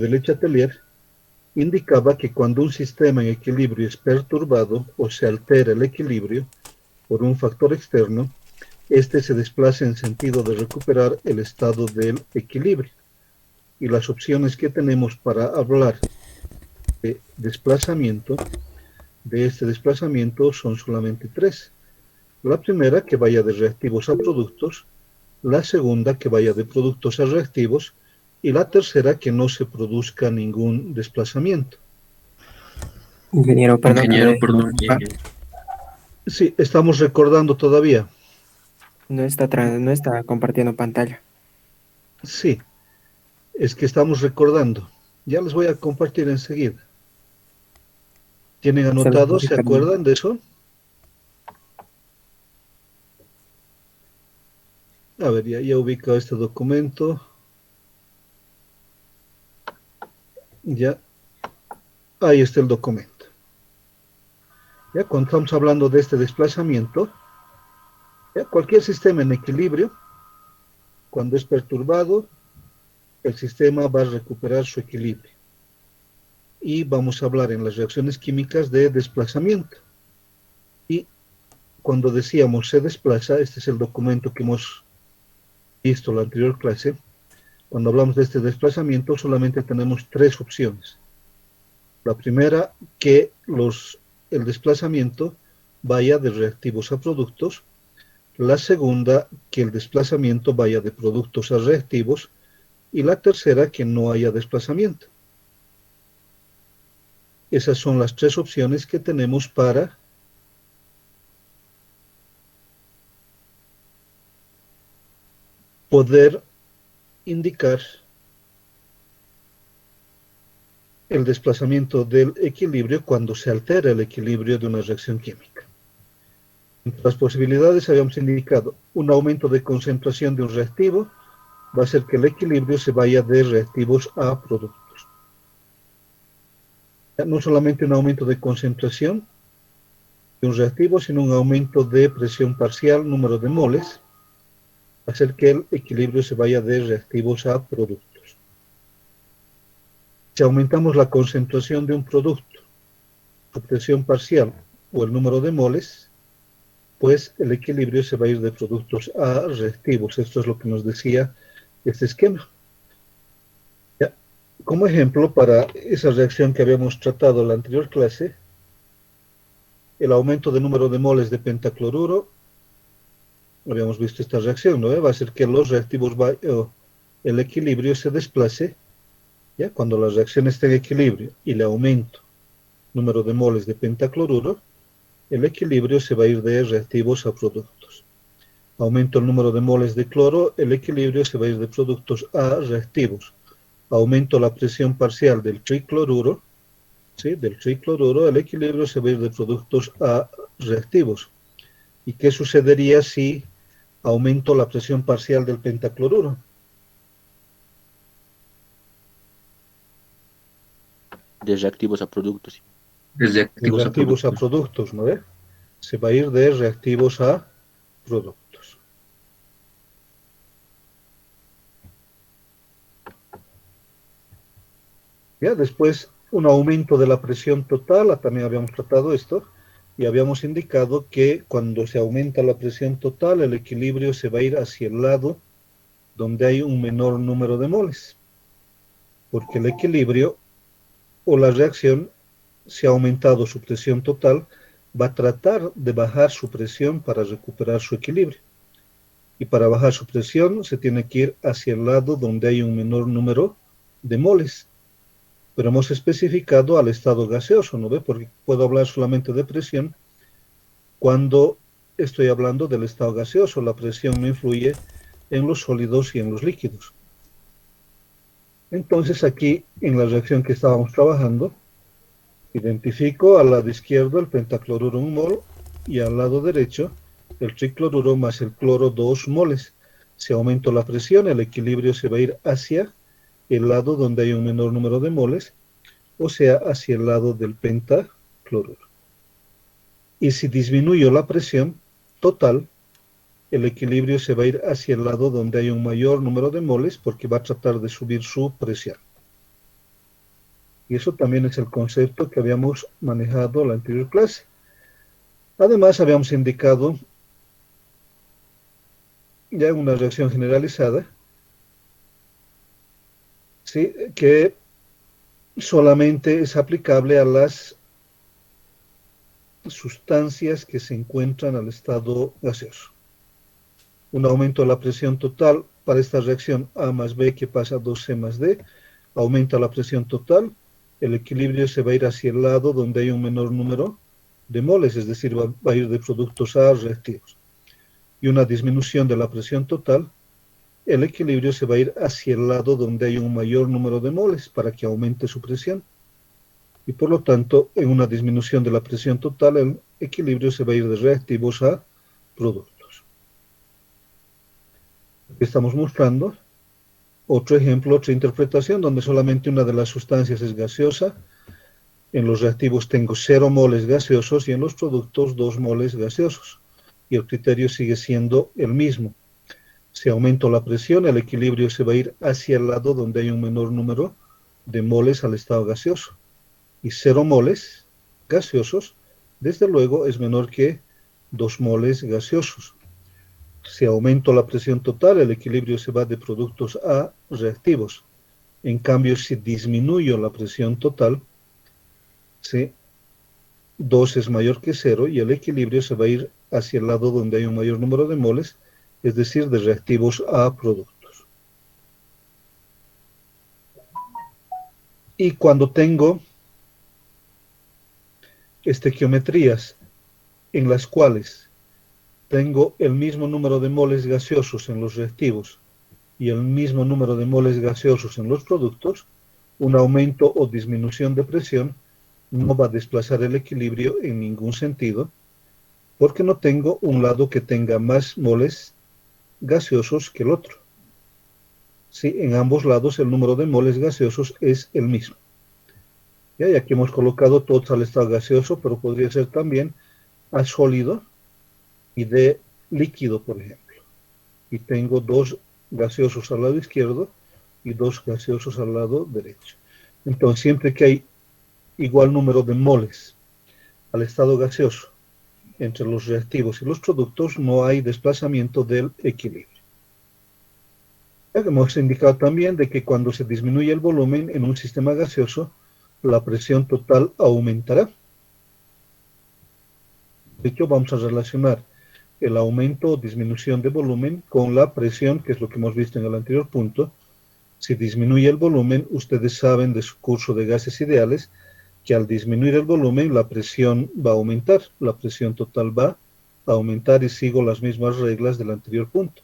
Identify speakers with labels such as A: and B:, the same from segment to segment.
A: de Lechatelier indicaba que cuando un sistema en equilibrio es perturbado o se altera el equilibrio por un factor externo, este se desplaza en sentido de recuperar el estado del equilibrio. Y las opciones que tenemos para hablar de desplazamiento, de este desplazamiento, son solamente tres. La primera, que vaya de reactivos a productos; la segunda, que vaya de productos a reactivos; y la tercera, que no se produzca ningún desplazamiento.
B: Ingeniero, perdón que
C: Ingeniero,
B: le
C: perdón,
A: Sí, estamos recordando todavía.
B: no está compartiendo pantalla.
A: Sí, es que estamos recordando. Ya les voy a compartir enseguida. ¿Tienen
B: Está bien,
A: anotado? ¿Se
B: está bien.
A: acuerdan de eso? A ver, ya he ubicado este documento. Ya, ahí está el documento. Ya, cuando estamos hablando de este desplazamiento, ya, cualquier sistema en equilibrio, cuando es perturbado, el sistema va a recuperar su equilibrio. Y vamos a hablar en las reacciones químicas de desplazamiento. Y cuando decíamos se desplaza, este es el documento que hemos visto en la anterior clase. Cuando hablamos de este desplazamiento, solamente tenemos tres opciones. La primera, que el desplazamiento vaya de reactivos a productos. La segunda, que el desplazamiento vaya de productos a reactivos. Y la tercera, que no haya desplazamiento. Esas son las tres opciones que tenemos para poder indicar el desplazamiento del equilibrio cuando se altera el equilibrio de una reacción química. Entre las posibilidades habíamos indicado un aumento de concentración de un reactivo va a hacer que el equilibrio se vaya de reactivos a productos. No solamente un aumento de concentración de un reactivo, sino un aumento de presión parcial, número de moles, va a hacer que el equilibrio se vaya de reactivos a productos. Si aumentamos la concentración de un producto, su presión parcial o el número de moles, pues el equilibrio se va a ir de productos a reactivos. Esto es lo que nos decía este esquema. ¿Ya? Como ejemplo, para esa reacción que habíamos tratado en la anterior clase, el aumento de número de moles de pentacloruro, habíamos visto esta reacción, ¿no? Va a hacer que los reactivos, el equilibrio se desplace, ¿ya? Cuando la reacción está en equilibrio y le aumento número de moles de pentacloruro, el equilibrio se va a ir de reactivos a productos. Aumento el número de moles de cloro, el equilibrio se va a ir de productos a reactivos. Aumento la presión parcial del tricloruro, ¿sí? Del tricloruro, el equilibrio se va a ir de productos a reactivos. ¿Y qué sucedería si aumento la presión parcial del pentacloruro?
D: De reactivos a productos.
C: desde
A: De
C: activos a
A: reactivos a
C: productos.
A: productos, ¿no ve? Se va a ir de reactivos a productos. Ya, después un aumento de la presión total, también habíamos tratado esto, y habíamos indicado que cuando se aumenta la presión total, el equilibrio se va a ir hacia el lado donde hay un menor número de moles, porque el equilibrio o la reacción, si ha aumentado su presión total, va a tratar de bajar su presión para recuperar su equilibrio. Y para bajar su presión se tiene que ir hacia el lado donde hay un menor número de moles. Pero hemos especificado al estado gaseoso, ¿no ve? Porque puedo hablar solamente de presión cuando estoy hablando del estado gaseoso. La presión no influye en los sólidos y en los líquidos. Entonces aquí, en la reacción que estábamos trabajando, identifico al lado izquierdo el pentacloruro 1 mol y al lado derecho el tricloruro más el cloro 2 moles. Si aumento la presión, el equilibrio se va a ir hacia el lado donde hay un menor número de moles, o sea, hacia el lado del pentacloruro. Y si disminuyo la presión total, el equilibrio se va a ir hacia el lado donde hay un mayor número de moles porque va a tratar de subir su presión. Y eso también es el concepto que habíamos manejado en la anterior clase. Además, habíamos indicado ya una reacción generalizada, ¿sí?, que solamente es aplicable a las sustancias que se encuentran al estado gaseoso. Un aumento de la presión total para esta reacción A más B, que pasa a 2C más D, aumenta la presión total, el equilibrio se va a ir hacia el lado donde hay un menor número de moles, es decir, va a ir de productos A reactivos. Y una disminución de la presión total, el equilibrio se va a ir hacia el lado donde hay un mayor número de moles para que aumente su presión. Y por lo tanto, en una disminución de la presión total, el equilibrio se va a ir de reactivos a productos. Aquí estamos mostrando otro ejemplo, otra interpretación, donde solamente una de las sustancias es gaseosa. En los reactivos tengo 0 moles gaseosos y en los productos 2 moles gaseosos. Y el criterio sigue siendo el mismo. Si aumento la presión, el equilibrio se va a ir hacia el lado donde hay un menor número de moles al estado gaseoso. Y 0 moles gaseosos, desde luego, es menor que 2 moles gaseosos. Si aumento la presión total, el equilibrio se va de productos a reactivos. En cambio, si disminuyo la presión total, ¿sí?, 2 es mayor que 0 y el equilibrio se va a ir hacia el lado donde hay un mayor número de moles, es decir, de reactivos a productos. Y cuando tengo estequiometrías en las cuales tengo el mismo número de moles gaseosos en los reactivos y el mismo número de moles gaseosos en los productos, un aumento o disminución de presión no va a desplazar el equilibrio en ningún sentido, porque no tengo un lado que tenga más moles gaseosos que el otro. Sí, en ambos lados el número de moles gaseosos es el mismo. Y aquí hemos colocado todos al estado gaseoso, pero podría ser también a sólido y de líquido, por ejemplo. Y tengo 2 gaseosos al lado izquierdo y 2 gaseosos al lado derecho. Entonces, siempre que hay igual número de moles al estado gaseoso entre los reactivos y los productos, no hay desplazamiento del equilibrio. Hemos indicado también de que cuando se disminuye el volumen en un sistema gaseoso, la presión total aumentará. De hecho, vamos a relacionar el aumento o disminución de volumen con la presión, que es lo que hemos visto en el anterior punto. Si disminuye el volumen, ustedes saben de su curso de gases ideales que al disminuir el volumen la presión va a aumentar, la presión total va a aumentar y sigo las mismas reglas del anterior punto.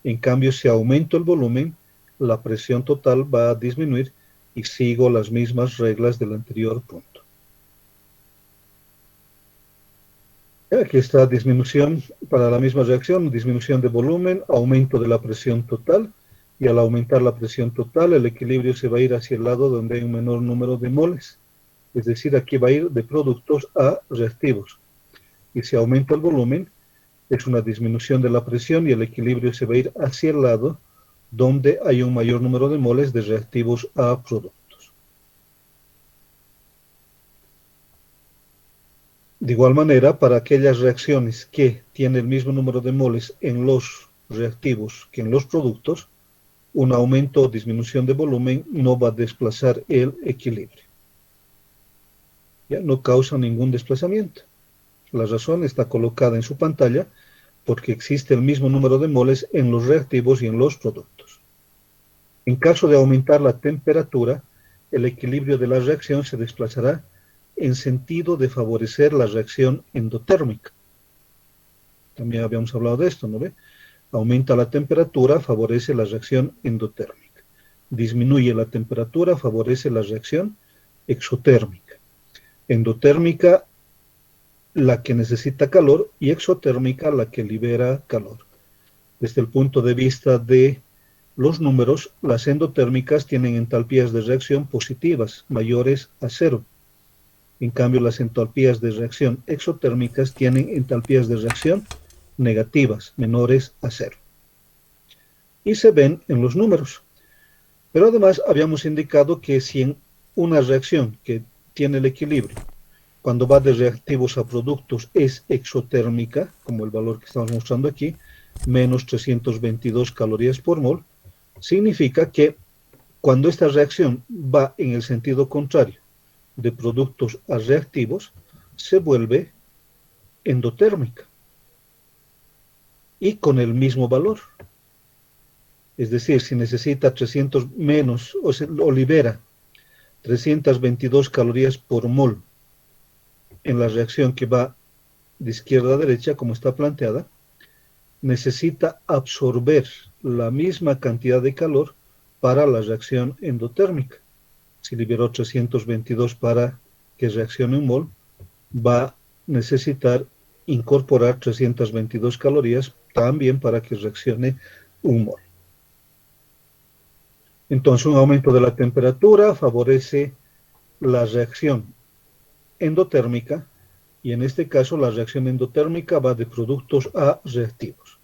A: En cambio, si aumento el volumen, la presión total va a disminuir y sigo las mismas reglas del anterior punto. Aquí está disminución para la misma reacción, disminución de volumen, aumento de la presión total, y al aumentar la presión total, el equilibrio se va a ir hacia el lado donde hay un menor número de moles. Es decir, aquí va a ir de productos a reactivos. Y si aumenta el volumen, es una disminución de la presión y el equilibrio se va a ir hacia el lado donde hay un mayor número de moles de reactivos a productos. De igual manera, para aquellas reacciones que tienen el mismo número de moles en los reactivos que en los productos, un aumento o disminución de volumen no va a desplazar el equilibrio. Ya no causa ningún desplazamiento. La razón está colocada en su pantalla porque existe el mismo número de moles en los reactivos y en los productos. En caso de aumentar la temperatura, el equilibrio de la reacción se desplazará en sentido de favorecer la reacción endotérmica. También habíamos hablado de esto, ¿no ve? Aumenta la temperatura, favorece la reacción endotérmica. Disminuye la temperatura, favorece la reacción exotérmica. Endotérmica, la que necesita calor, y exotérmica, la que libera calor. Desde el punto de vista de los números, las endotérmicas tienen entalpías de reacción positivas, mayores a 0. En cambio, las entalpías de reacción exotérmicas tienen entalpías de reacción negativas, menores a 0. Y se ven en los números. Pero además habíamos indicado que si en una reacción que tiene el equilibrio cuando va de reactivos a productos es exotérmica, como el valor que estamos mostrando aquí, menos 322 calorías por mol, significa que cuando esta reacción va en el sentido contrario de productos a reactivos, se vuelve endotérmica y con el mismo valor. Es decir, si necesita 300 menos o libera 322 calorías por mol en la reacción que va de izquierda a derecha, como está planteada, necesita absorber la misma cantidad de calor para la reacción endotérmica. Si liberó 322 para que reaccione un mol, va a necesitar incorporar 322 calorías también para que reaccione un mol. Entonces, un aumento de la temperatura favorece la reacción endotérmica y en este caso la reacción endotérmica va de productos a reactivos.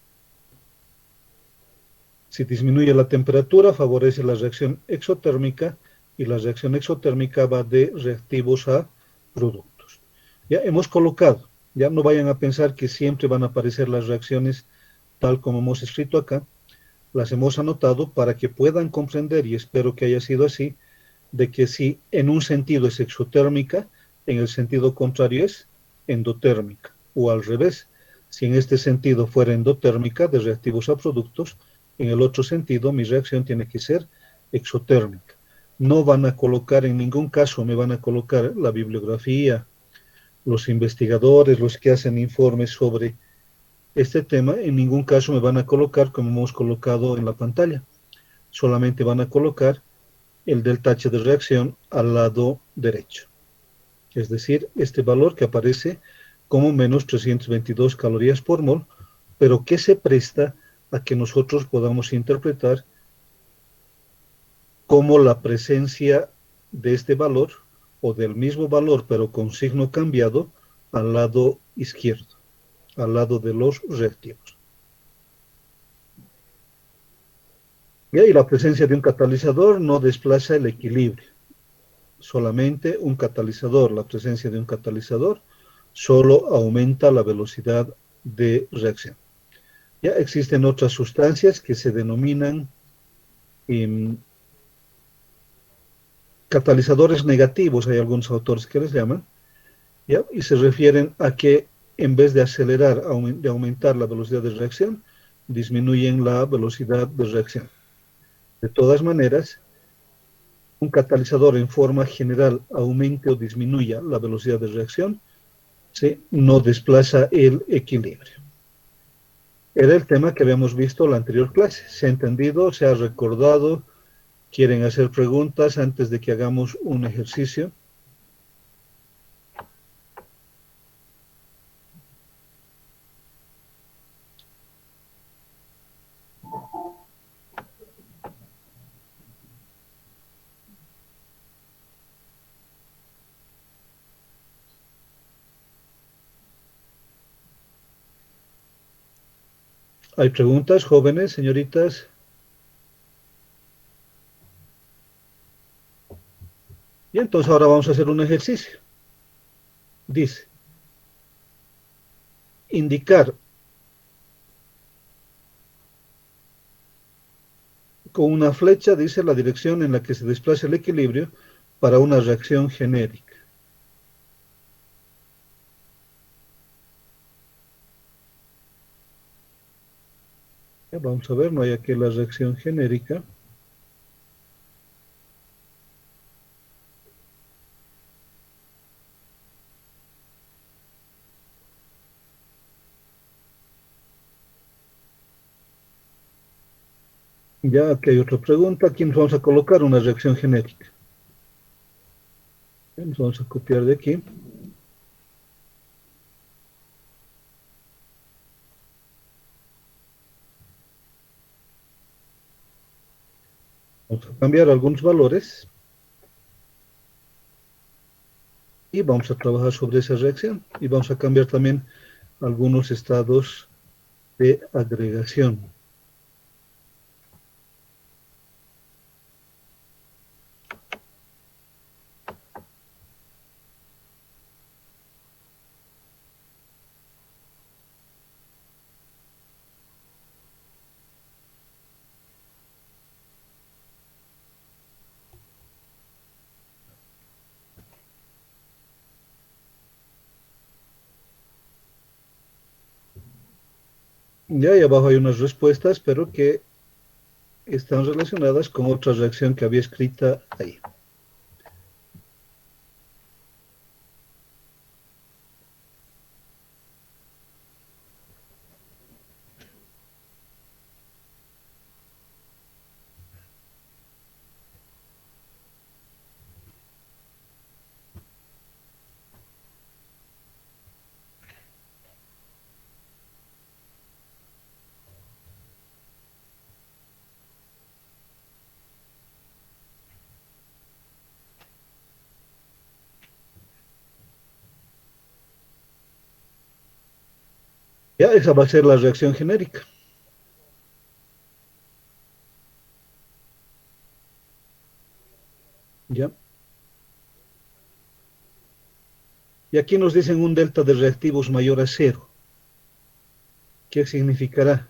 A: Si disminuye la temperatura, favorece la reacción exotérmica y la reacción exotérmica va de reactivos a productos. Ya hemos colocado, ya no vayan a pensar que siempre van a aparecer las reacciones tal como hemos escrito acá, las hemos anotado para que puedan comprender, y espero que haya sido así, de que si en un sentido es exotérmica, en el sentido contrario es endotérmica, o al revés, si en este sentido fuera endotérmica, de reactivos a productos, en el otro sentido mi reacción tiene que ser exotérmica. No van a colocar, en ningún caso me van a colocar la bibliografía, los investigadores, los que hacen informes sobre este tema, en ningún caso me van a colocar como hemos colocado en la pantalla. Solamente van a colocar el delta H de reacción al lado derecho. Es decir, este valor que aparece como menos 322 calorías por mol, pero que se presta a que nosotros podamos interpretar como la presencia de este valor o del mismo valor, pero con signo cambiado, al lado izquierdo, al lado de los reactivos. Y la presencia de un catalizador no desplaza el equilibrio. Solamente un catalizador, la presencia de un catalizador, solo aumenta la velocidad de reacción. Ya existen otras sustancias que se denominan catalizadores negativos, hay algunos autores que les llaman, ¿ya? Y se refieren a que en vez de acelerar, de aumentar la velocidad de reacción, disminuyen la velocidad de reacción. De todas maneras, un catalizador en forma general aumente o disminuya la velocidad de reacción, ¿sí? No desplaza el equilibrio. Era el tema que habíamos visto en la anterior clase. ¿Se ha entendido? ¿Se ha recordado? ¿Quieren hacer preguntas antes de que hagamos un ejercicio? ¿Hay preguntas, jóvenes, señoritas? Y entonces ahora vamos a hacer un ejercicio. Dice, indicar con una flecha, dice la dirección en la que se desplaza el equilibrio para una reacción genérica. Ya vamos a ver, no hay aquí la reacción genérica. Ya aquí hay otra pregunta. Aquí nos vamos a colocar una reacción genérica. Nos vamos a copiar de aquí. Vamos a cambiar algunos valores. Y vamos a trabajar sobre esa reacción. Y vamos a cambiar también algunos estados de agregación. Ya, y abajo hay unas respuestas, pero que están relacionadas con otra reacción que había escrita ahí. Ya, esa va a ser la reacción genérica. Ya. Y aquí nos dicen un delta de reactivos mayor a cero. ¿Qué significará?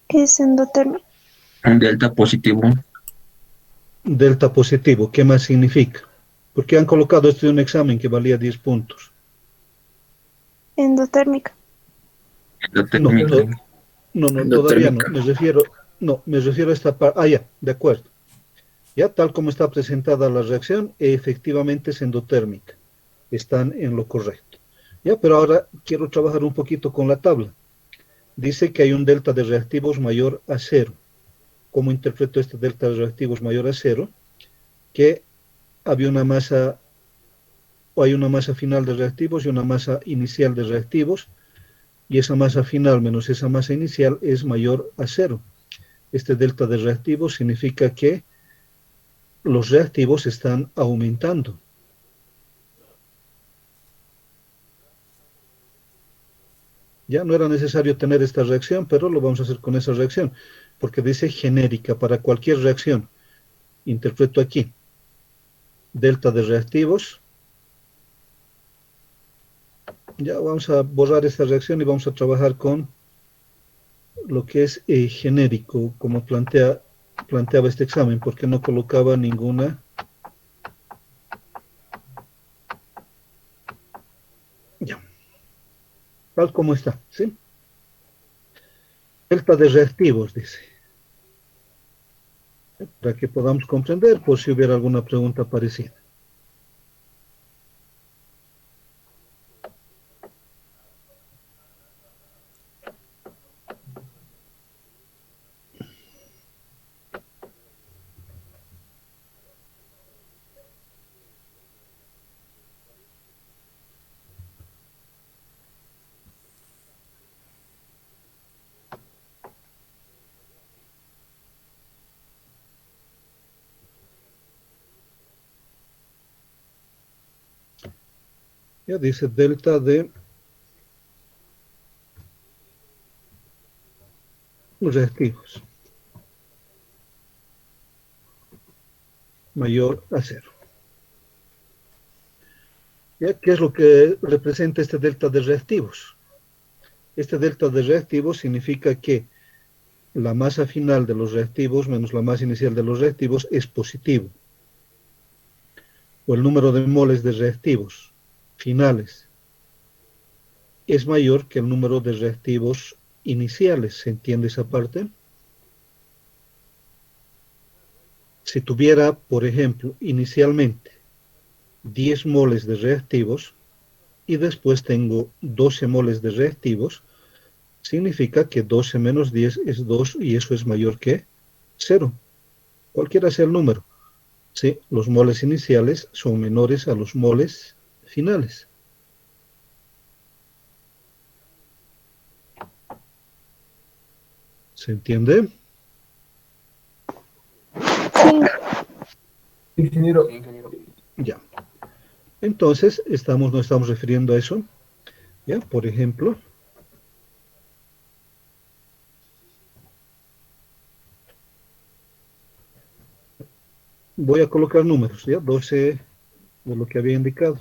C: Es endotérmico.
E: Un delta positivo.
A: Delta positivo. ¿Qué más significa? Porque han colocado esto en un examen que valía 10 puntos.
C: Endotérmica.
A: No,
E: Endotérmica.
A: todavía no.
E: Endotérmica.
A: Me refiero a esta parte. Ah, ya, de acuerdo. Ya, tal como está presentada la reacción, efectivamente es endotérmica. Están en lo correcto. Ya, pero ahora quiero trabajar un poquito con la tabla. Dice que hay un delta de reactivos mayor a cero. ¿Cómo interpreto este delta de reactivos mayor a cero? Que había una masa, o hay una masa final de reactivos y una masa inicial de reactivos, y esa masa final menos esa masa inicial es mayor a cero. Este delta de reactivos significa que los reactivos están aumentando. Ya no era necesario tener esta reacción, pero lo vamos a hacer con esa reacción, porque dice genérica para cualquier reacción. Interpreto aquí, delta de reactivos. Ya vamos a borrar esta reacción y vamos a trabajar con lo que es genérico, como planteaba este examen, porque no colocaba ninguna. Ya, tal como está, ¿sí? Delta de reactivos, dice. Para que podamos comprender, por si hubiera alguna pregunta parecida. Ya dice delta de reactivos mayor a cero. ¿Ya? ¿Qué es lo que representa este delta de reactivos? Este delta de reactivos significa que la masa final de los reactivos menos la masa inicial de los reactivos es positivo. O el número de moles de reactivos finales es mayor que el número de reactivos iniciales. ¿Se entiende esa parte? Si tuviera, por ejemplo, inicialmente 10 moles de reactivos y después tengo 12 moles de reactivos, significa que 12 menos 10 es 2 y eso es mayor que 0. Cualquiera sea el número. Sí, los moles iniciales son menores a los moles finales. ¿Se entiende?
C: Sí.
E: Ingeniero.
A: Ya. Entonces, nos estamos refiriendo a eso. ¿Ya? Por ejemplo, voy a colocar números, ¿ya? 12 de lo que había indicado.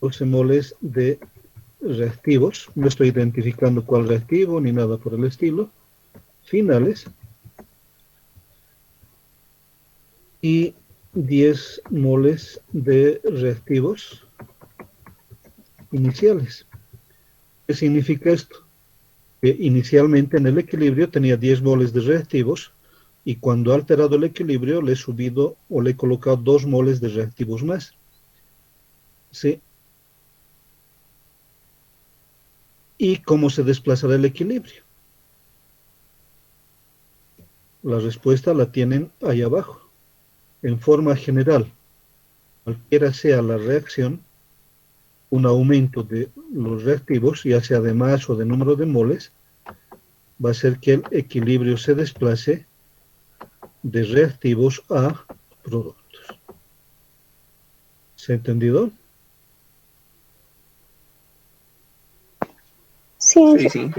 A: 12 moles de reactivos. No estoy identificando cuál reactivo ni nada por el estilo. Finales. Y 10 moles de reactivos iniciales. ¿Qué significa esto? Que inicialmente en el equilibrio tenía 10 moles de reactivos y cuando ha alterado el equilibrio le he subido o le he colocado 2 moles de reactivos más. ¿Sí? ¿Y cómo se desplazará el equilibrio? La respuesta la tienen ahí abajo. En forma general, cualquiera sea la reacción, un aumento de los reactivos, ya sea de masa o de número de moles, va a hacer que el equilibrio se desplace de reactivos a productos. ¿Se ha entendido?
C: Sí,
B: Sí, sí.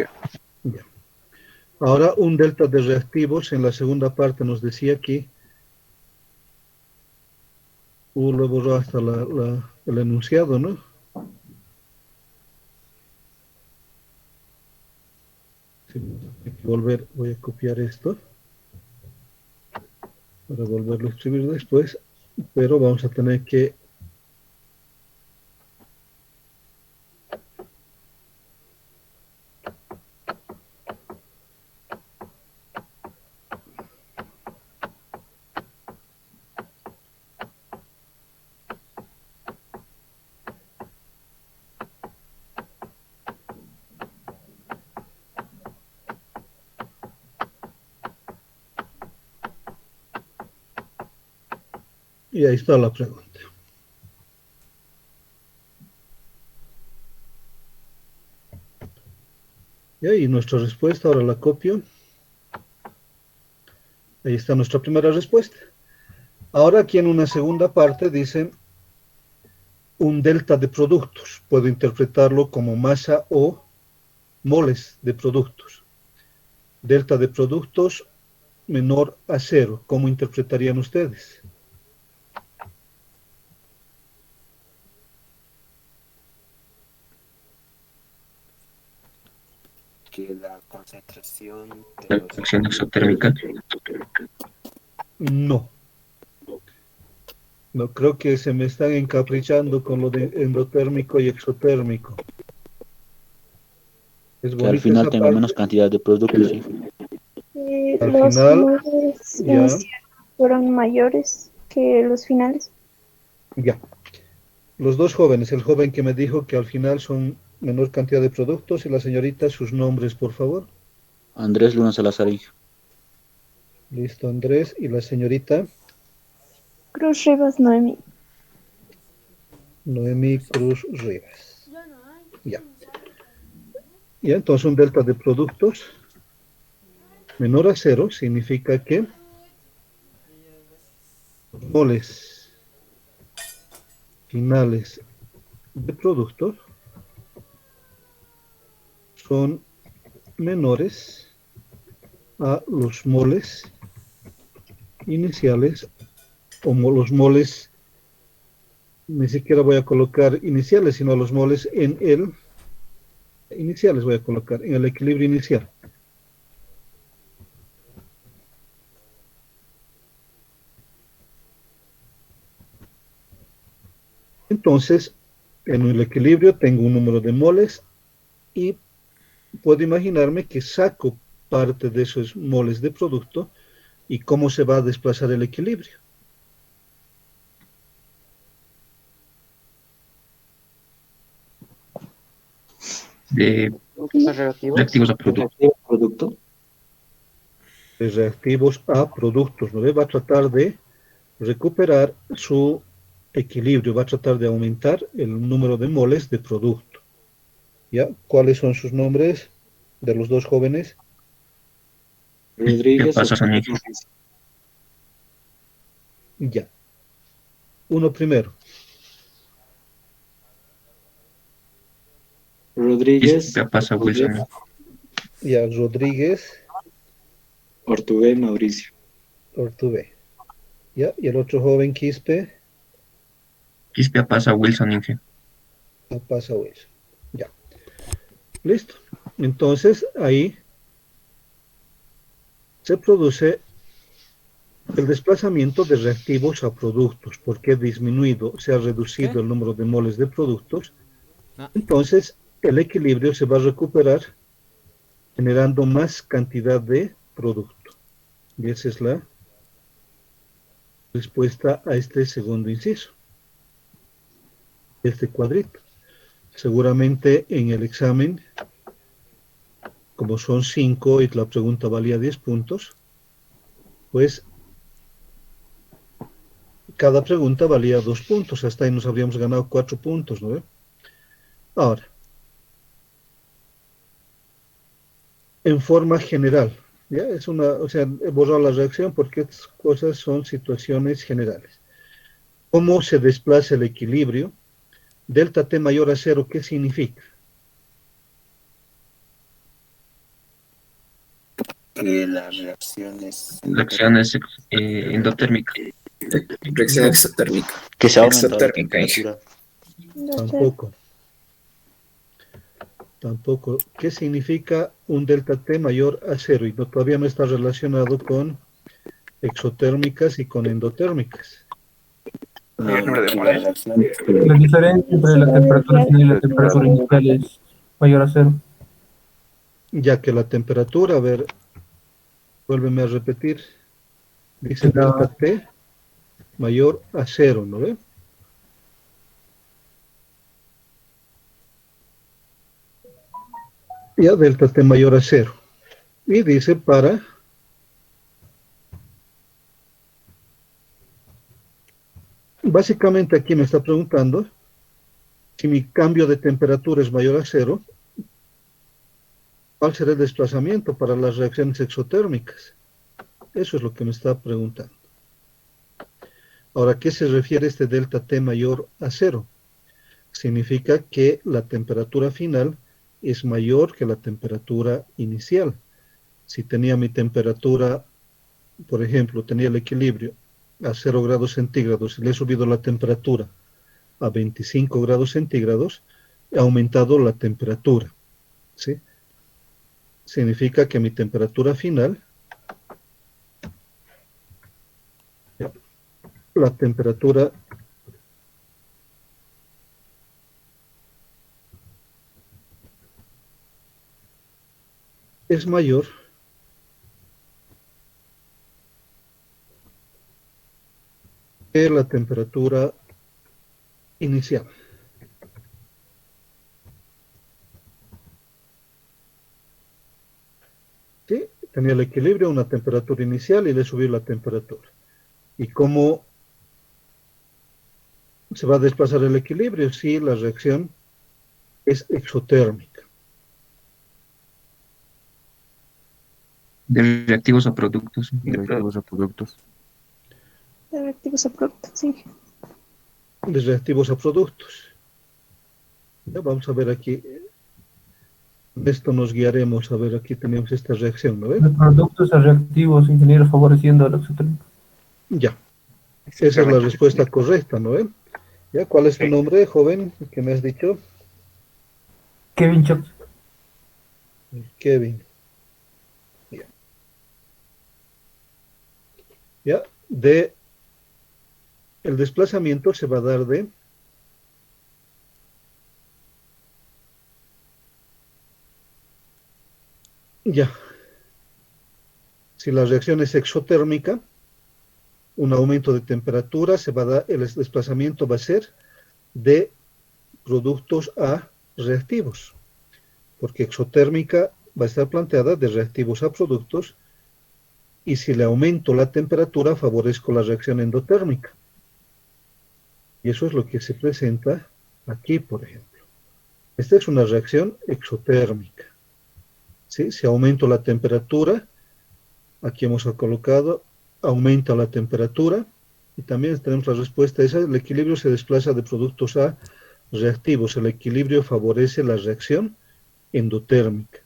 A: Ya. Ahora un delta de reactivos, en la segunda parte nos decía que lo he borrado hasta el enunciado, ¿no? Sí, hay que volver, voy a copiar esto para volverlo a escribir después, pero vamos a tener que y ahí está la pregunta. Y ahí nuestra respuesta, ahora la copio. Ahí está nuestra primera respuesta. Ahora aquí en una segunda parte dice un delta de productos. Puedo interpretarlo como masa o moles de productos. Delta de productos menor a cero. ¿Cómo interpretarían ustedes?
B: Que la concentración de
E: La
B: los
E: reacción exotérmica.
A: No. No, creo que se me están encaprichando con lo de endotérmico y exotérmico. Es
D: Que al
A: bonita
D: final
A: esa
D: tengo
A: parte.
D: menos cantidad de productos, sí.
A: Al
C: los
A: final,
C: moles
A: ya,
C: iniciales fueron mayores que los finales.
A: ya. Los dos jóvenes, el joven que me dijo que al final son menor cantidad de productos y la señorita, sus nombres, por favor.
D: Andrés Luna Salazar.
A: Listo, Andrés. Y la señorita
C: Cruz Rivas Noemi.
A: Noemí Cruz Rivas. Ya. Ya, entonces un delta de productos menor a cero significa que los moles finales de productos son menores a los moles iniciales o los moles, ni siquiera voy a colocar iniciales, sino los moles en el iniciales voy a colocar, en el equilibrio inicial. Entonces, en el equilibrio tengo un número de moles y puedo imaginarme que saco parte de esos moles de producto y cómo se va a desplazar el equilibrio.
E: De reactivos a producto.
A: De reactivos a productos, ¿no ve? Va a tratar de recuperar su equilibrio, va a tratar de aumentar el número de moles de producto. ¿Ya? ¿Cuáles son sus nombres de los dos jóvenes?
E: ¿Qué pasa, Sonic?
A: Ya. Uno primero.
F: Rodríguez,
E: ¿Qué pasa, Wilson?
A: Ya, Rodríguez,
F: Ortubé, Mauricio.
A: Ortubé. Ya, y el otro joven Quispe,
E: ¿Qué pasa, Wilson? Inge?
A: pasa Wilson. Ya. Listo. Entonces, ahí se produce el desplazamiento de reactivos a productos, porque ha disminuido, se ha reducido el número de moles de productos Entonces, el equilibrio se va a recuperar generando más cantidad de producto. Y esa es la respuesta a este segundo inciso, este cuadrito. Seguramente en el examen, como son 5 y la pregunta valía 10 puntos, pues cada pregunta valía 2 puntos. Hasta ahí nos habríamos ganado 4 puntos, ¿no? Ahora, en forma general, ¿ya? Es una, o sea, he borrado la reacción porque estas cosas son situaciones generales. ¿Cómo se desplaza el equilibrio? Delta T mayor a 0, ¿qué significa?
B: Que la reacción es
E: La acción es endotérmica.
F: Reacción exotérmica.
D: Que se aumenta la
F: Exotérmica.
D: temperatura.
A: Tampoco. ¿Qué significa un delta T mayor a 0? Y todavía no está relacionado con exotérmicas y con endotérmicas.
B: que la reacción
G: La diferencia entre la temperatura final y la temperatura inicial es mayor a cero.
A: Ya que la temperatura, a ver, vuélveme a repetir, dice delta T mayor a 0, ¿no ve? Ya, delta T mayor a 0. Y dice para básicamente aquí me está preguntando si mi cambio de temperatura es mayor a 0, ¿cuál será el desplazamiento para las reacciones exotérmicas? Eso es lo que me está preguntando. Ahora, ¿a qué se refiere este delta T mayor a 0? Significa que la temperatura final es mayor que la temperatura inicial. Si tenía mi temperatura, por ejemplo, tenía el equilibrio a 0 grados centígrados y le he subido la temperatura a 25 grados centígrados, he aumentado la temperatura, ¿sí? Significa que mi temperatura final, la temperatura es mayor que la temperatura inicial. ¿Sí? Tenía el equilibrio, una temperatura inicial y le subí la temperatura. ¿Y cómo se va a desplazar el equilibrio? Si la reacción es exotérmica.
E: De reactivos a productos.
C: De reactivos a productos, sí.
A: De reactivos a productos. Ya vamos a ver aquí. Esto nos guiaremos. A ver, aquí tenemos esta reacción, ¿no ves?
G: De productos a reactivos, ingeniero, favoreciendo el exotérmico.
A: Ya. Esa es la respuesta correcta, ¿no ves? ¿Ya? ¿Cuál es tu nombre, joven? ¿Qué me has dicho?
G: Kevin Chox.
A: Kevin. Ya. Ya. De el desplazamiento se va a dar de ya. Si la reacción es exotérmica, un aumento de temperatura se va a dar, el desplazamiento va a ser de productos a reactivos, porque exotérmica va a estar planteada de reactivos a productos, y si le aumento la temperatura favorezco la reacción endotérmica. Y eso es lo que se presenta aquí, por ejemplo. Esta es una reacción exotérmica. ¿Sí? Si aumento la temperatura, aquí hemos colocado, aumenta la temperatura, y también tenemos la respuesta esa, el equilibrio se desplaza de productos a reactivos, el equilibrio favorece la reacción endotérmica.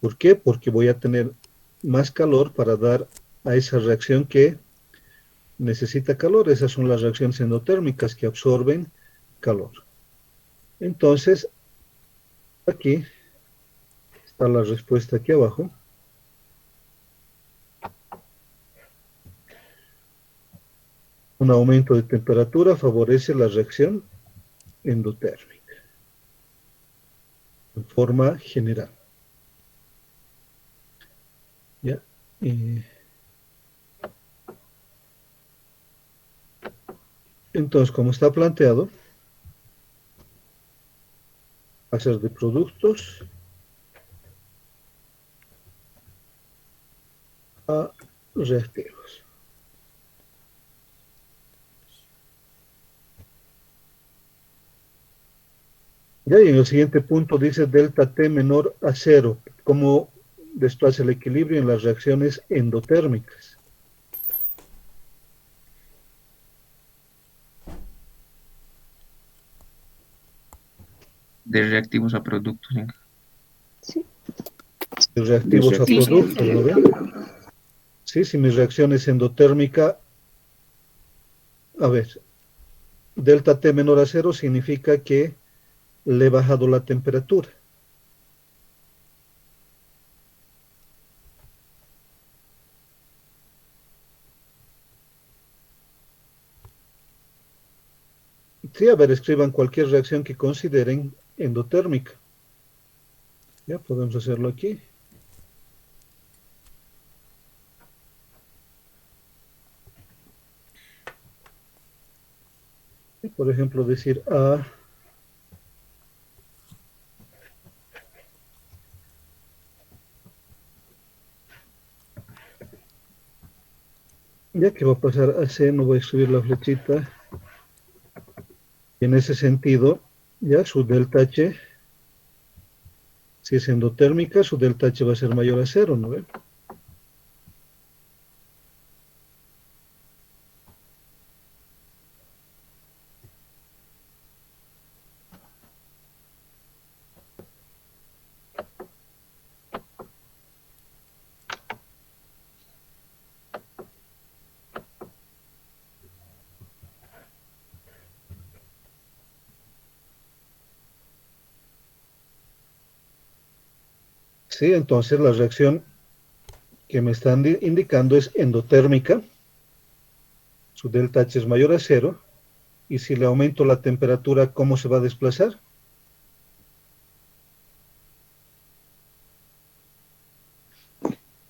A: ¿Por qué? Porque voy a tener más calor para dar a esa reacción que necesita calor. Esas son las reacciones endotérmicas que absorben calor. Entonces, aquí está la respuesta aquí abajo. Un aumento de temperatura favorece la reacción endotérmica. en forma general. ¿Ya? Entonces, como está planteado, va a ser de productos a reactivos. Ya, y en el siguiente punto dice delta T menor a 0, cómo desplaza el equilibrio en las reacciones endotérmicas.
E: De reactivos a productos. Inca.
C: Sí.
A: De reactivos a productos, ¿no ven? Sí, si mi reacción es endotérmica, a ver, delta T menor a 0 significa que le he bajado la temperatura. Sí, a ver, escriban cualquier reacción que consideren endotérmica. Ya podemos hacerlo aquí. Y por ejemplo, decir A ya que va a pasar a C, no voy a escribir la flechita. Y en ese sentido, ya su delta H, si es endotérmica, su delta H va a ser mayor a 0, ¿no ve? Sí, entonces la reacción que me están indicando es endotérmica. Su delta H es mayor a 0. Y si le aumento la temperatura, ¿cómo se va a desplazar?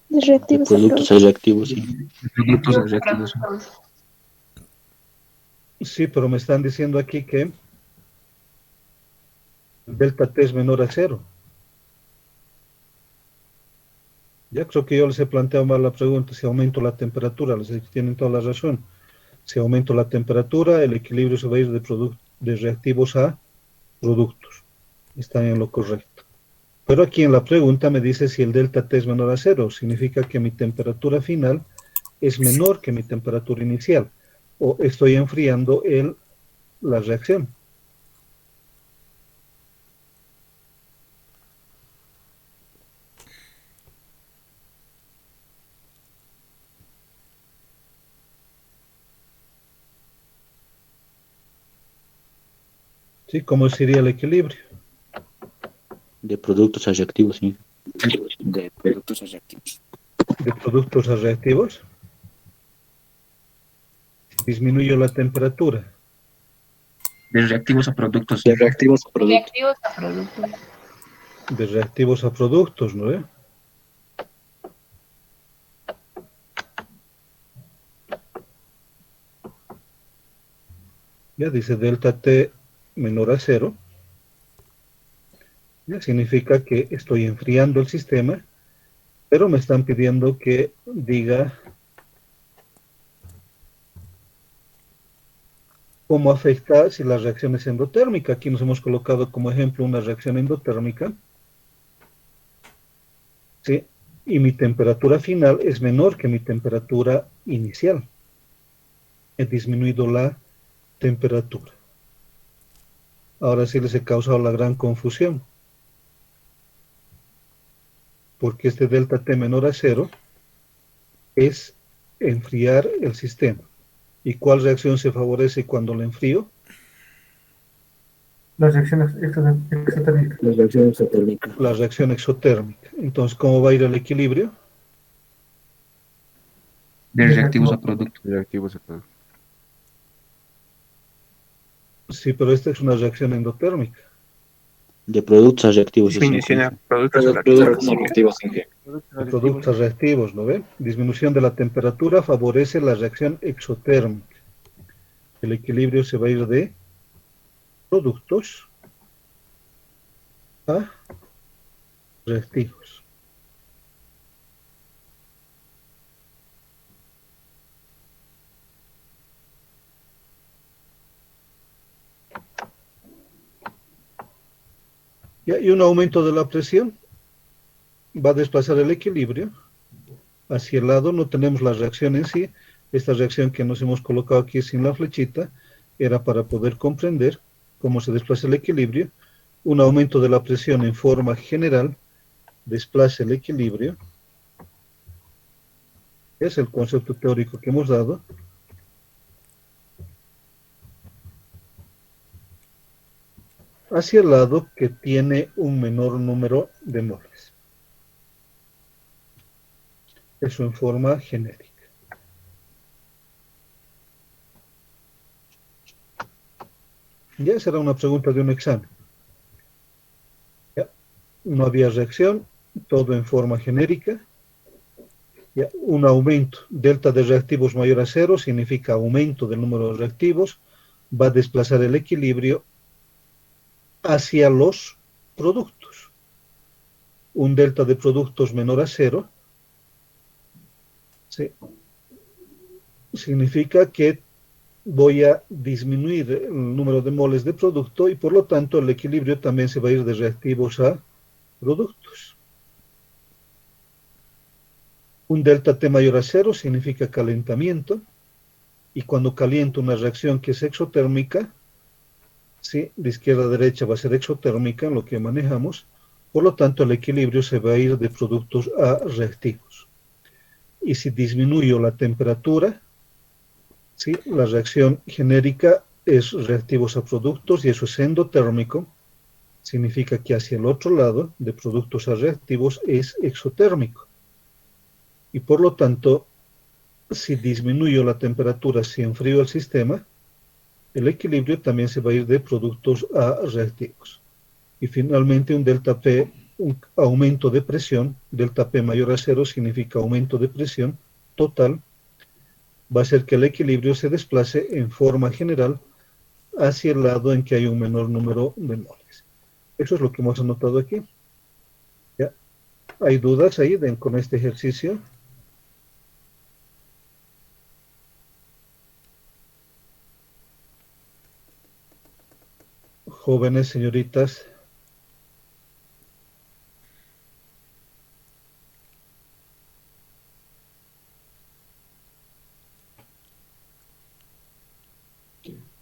C: De
D: De
C: reactivos a
D: productos a
C: productos.
D: reactivos, sí.
E: De productos a reactivos.
A: Sí, pero me están diciendo aquí que delta T es menor a 0. Ya creo que yo les he planteado mal la pregunta, si aumento la temperatura, les tienen toda la razón. Si aumento la temperatura, el equilibrio se va a ir de reactivos a productos. Están en lo correcto. Pero aquí en la pregunta me dice si el delta T es menor a 0. Significa que mi temperatura final es menor que mi temperatura inicial. O estoy enfriando la reacción. ¿Sí? ¿Cómo sería el equilibrio?
D: De productos a reactivos, sí.
B: De productos a reactivos.
A: De productos a reactivos. Disminuyo la temperatura.
E: De reactivos a productos.
D: De reactivos a productos.
H: Reactivos a productos.
A: De reactivos a productos, ¿no ve? Ya dice delta T menor a 0. Ya significa que estoy enfriando el sistema, pero me están pidiendo que diga cómo afecta si la reacción es endotérmica. Aquí nos hemos colocado como ejemplo una reacción endotérmica. ¿Sí? Y mi temperatura final es menor que mi temperatura inicial. He disminuido la temperatura. Ahora sí les he causado la gran confusión. Porque este delta T menor a 0 es enfriar el sistema. ¿Y cuál reacción se favorece cuando lo enfrío?
G: Las reacciones exotérmicas.
D: La reacción exotérmica.
A: La reacción exotérmica. Entonces, ¿cómo va a ir el equilibrio?
E: De reactivos a productos.
I: Reactivos a productos.
A: Sí, pero esta es una reacción endotérmica.
D: De productos a reactivos.
E: Disminución de productos
F: Productos
E: reactivos.
F: reactivos en G.
A: De productos reactivos, ¿no ve? Disminución de la temperatura favorece la reacción exotérmica. El equilibrio se va a ir de productos a reactivos. Y un aumento de la presión va a desplazar el equilibrio hacia el lado. No tenemos la reacción en sí. Esta reacción que nos hemos colocado aquí sin la flechita era para poder comprender cómo se desplaza el equilibrio. Un aumento de la presión en forma general desplaza el equilibrio. Es el concepto teórico que hemos dado. Hacia el lado que tiene un menor número de moles. Eso en forma genérica. Ya será una pregunta de un examen. Ya, no había reacción, todo en forma genérica. Ya, un aumento, delta de reactivos mayor a cero significa aumento del número de reactivos, va a desplazar el equilibrio hacia los productos. Un delta de productos menor a cero, ¿sí?, significa que voy a disminuir el número de moles de producto y por lo tanto el equilibrio también se va a ir de reactivos a productos. Un delta T mayor a cero significa calentamiento y cuando caliento una reacción que es exotérmica, ¿sí?, de izquierda a derecha va a ser exotérmica, lo que manejamos, por lo tanto el equilibrio se va a ir de productos a reactivos. Y si disminuyo la temperatura, ¿sí?, la reacción genérica es reactivos a productos y eso es endotérmico, significa que hacia el otro lado, de productos a reactivos, es exotérmico. Y por lo tanto, si disminuyo la temperatura, si enfrío el sistema, el equilibrio también se va a ir de productos a reactivos. Y finalmente un delta P, un aumento de presión, delta P mayor a cero significa aumento de presión total, va a hacer que el equilibrio se desplace en forma general hacia el lado en que hay un menor número de moles. Eso es lo que hemos anotado aquí. ¿Ya? ¿Hay dudas ahí con este ejercicio? Jóvenes, señoritas.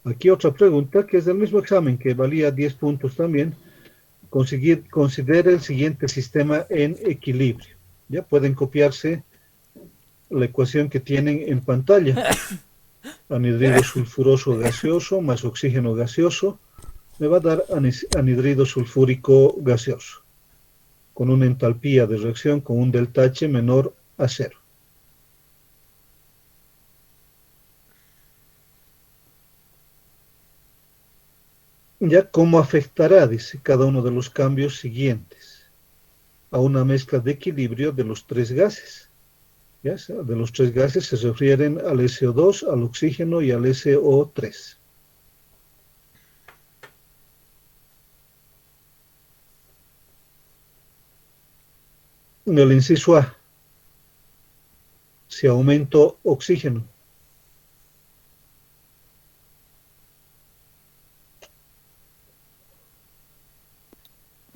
A: Aquí otra pregunta que es del mismo examen, que valía 10 puntos también. Considere el siguiente sistema en equilibrio. Ya pueden copiarse la ecuación que tienen en pantalla. Anhidrido sulfuroso gaseoso más oxígeno gaseoso me va a dar anhidrido sulfúrico gaseoso, con una entalpía de reacción con un delta H menor a cero. Ya, ¿cómo afectará, dice, cada uno de los cambios siguientes a una mezcla de equilibrio de los tres gases? ¿Ya? De los tres gases se refieren al SO2, al oxígeno y al SO3. En el inciso A, si aumento oxígeno,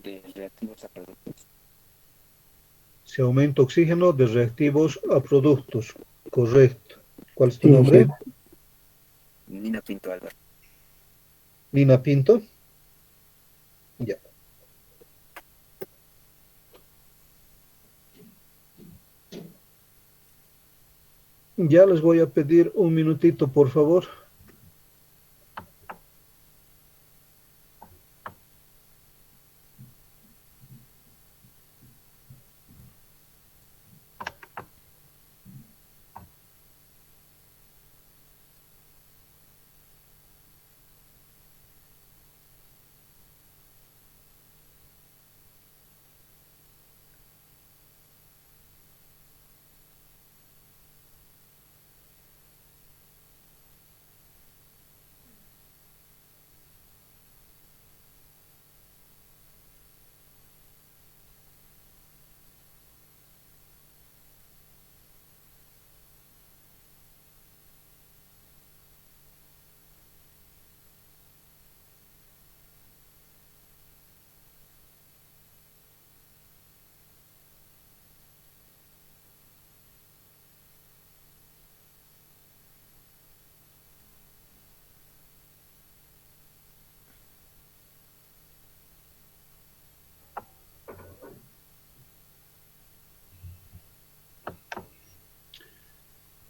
B: De reactivos a productos.
A: si aumento oxígeno de reactivos a productos, correcto. ¿Cuál es tu
G: Sí,
A: nombre?
G: sí.
B: Nina Pinto Álvarez.
A: Nina Pinto. Ya. Ya les voy a pedir un minutito, por favor.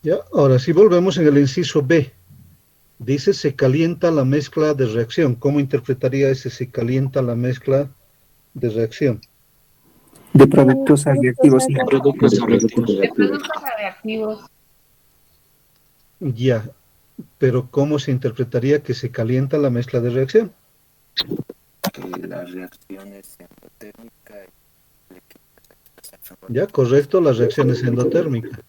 A: Ya, ahora si volvemos en el inciso B, dice se calienta la mezcla de reacción. ¿Cómo interpretaría ese se calienta la mezcla de reacción?
G: De productos a reactivos, señor.
D: Productos reactivos.
H: De productos reactivos.
A: Ya, pero ¿cómo se interpretaría que se calienta la mezcla de reacción?
B: Que la reacción es endotérmica y
A: Ya, correcto, la reacción es endotérmica.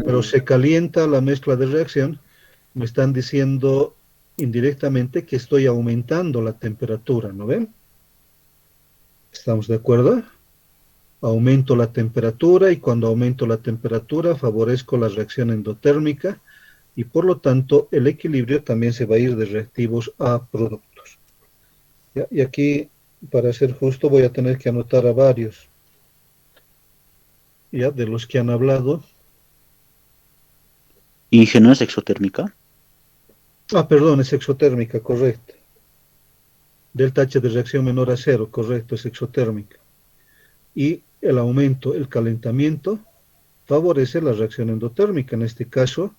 A: Pero se calienta la mezcla de reacción, me están diciendo indirectamente que estoy aumentando la temperatura, ¿no ven? ¿Estamos de acuerdo? Aumento la temperatura y cuando aumento la temperatura favorezco la reacción endotérmica y por lo tanto el equilibrio también se va a ir de reactivos a productos. ¿Ya? Y aquí, para ser justo, voy a tener que anotar a varios, ya, de los que han hablado.
D: Inge no es exotérmica.
A: Perdón, es exotérmica, correcto. Delta H de reacción menor a cero, correcto, es exotérmica. Y el aumento, el calentamiento, favorece la reacción endotérmica. En este caso,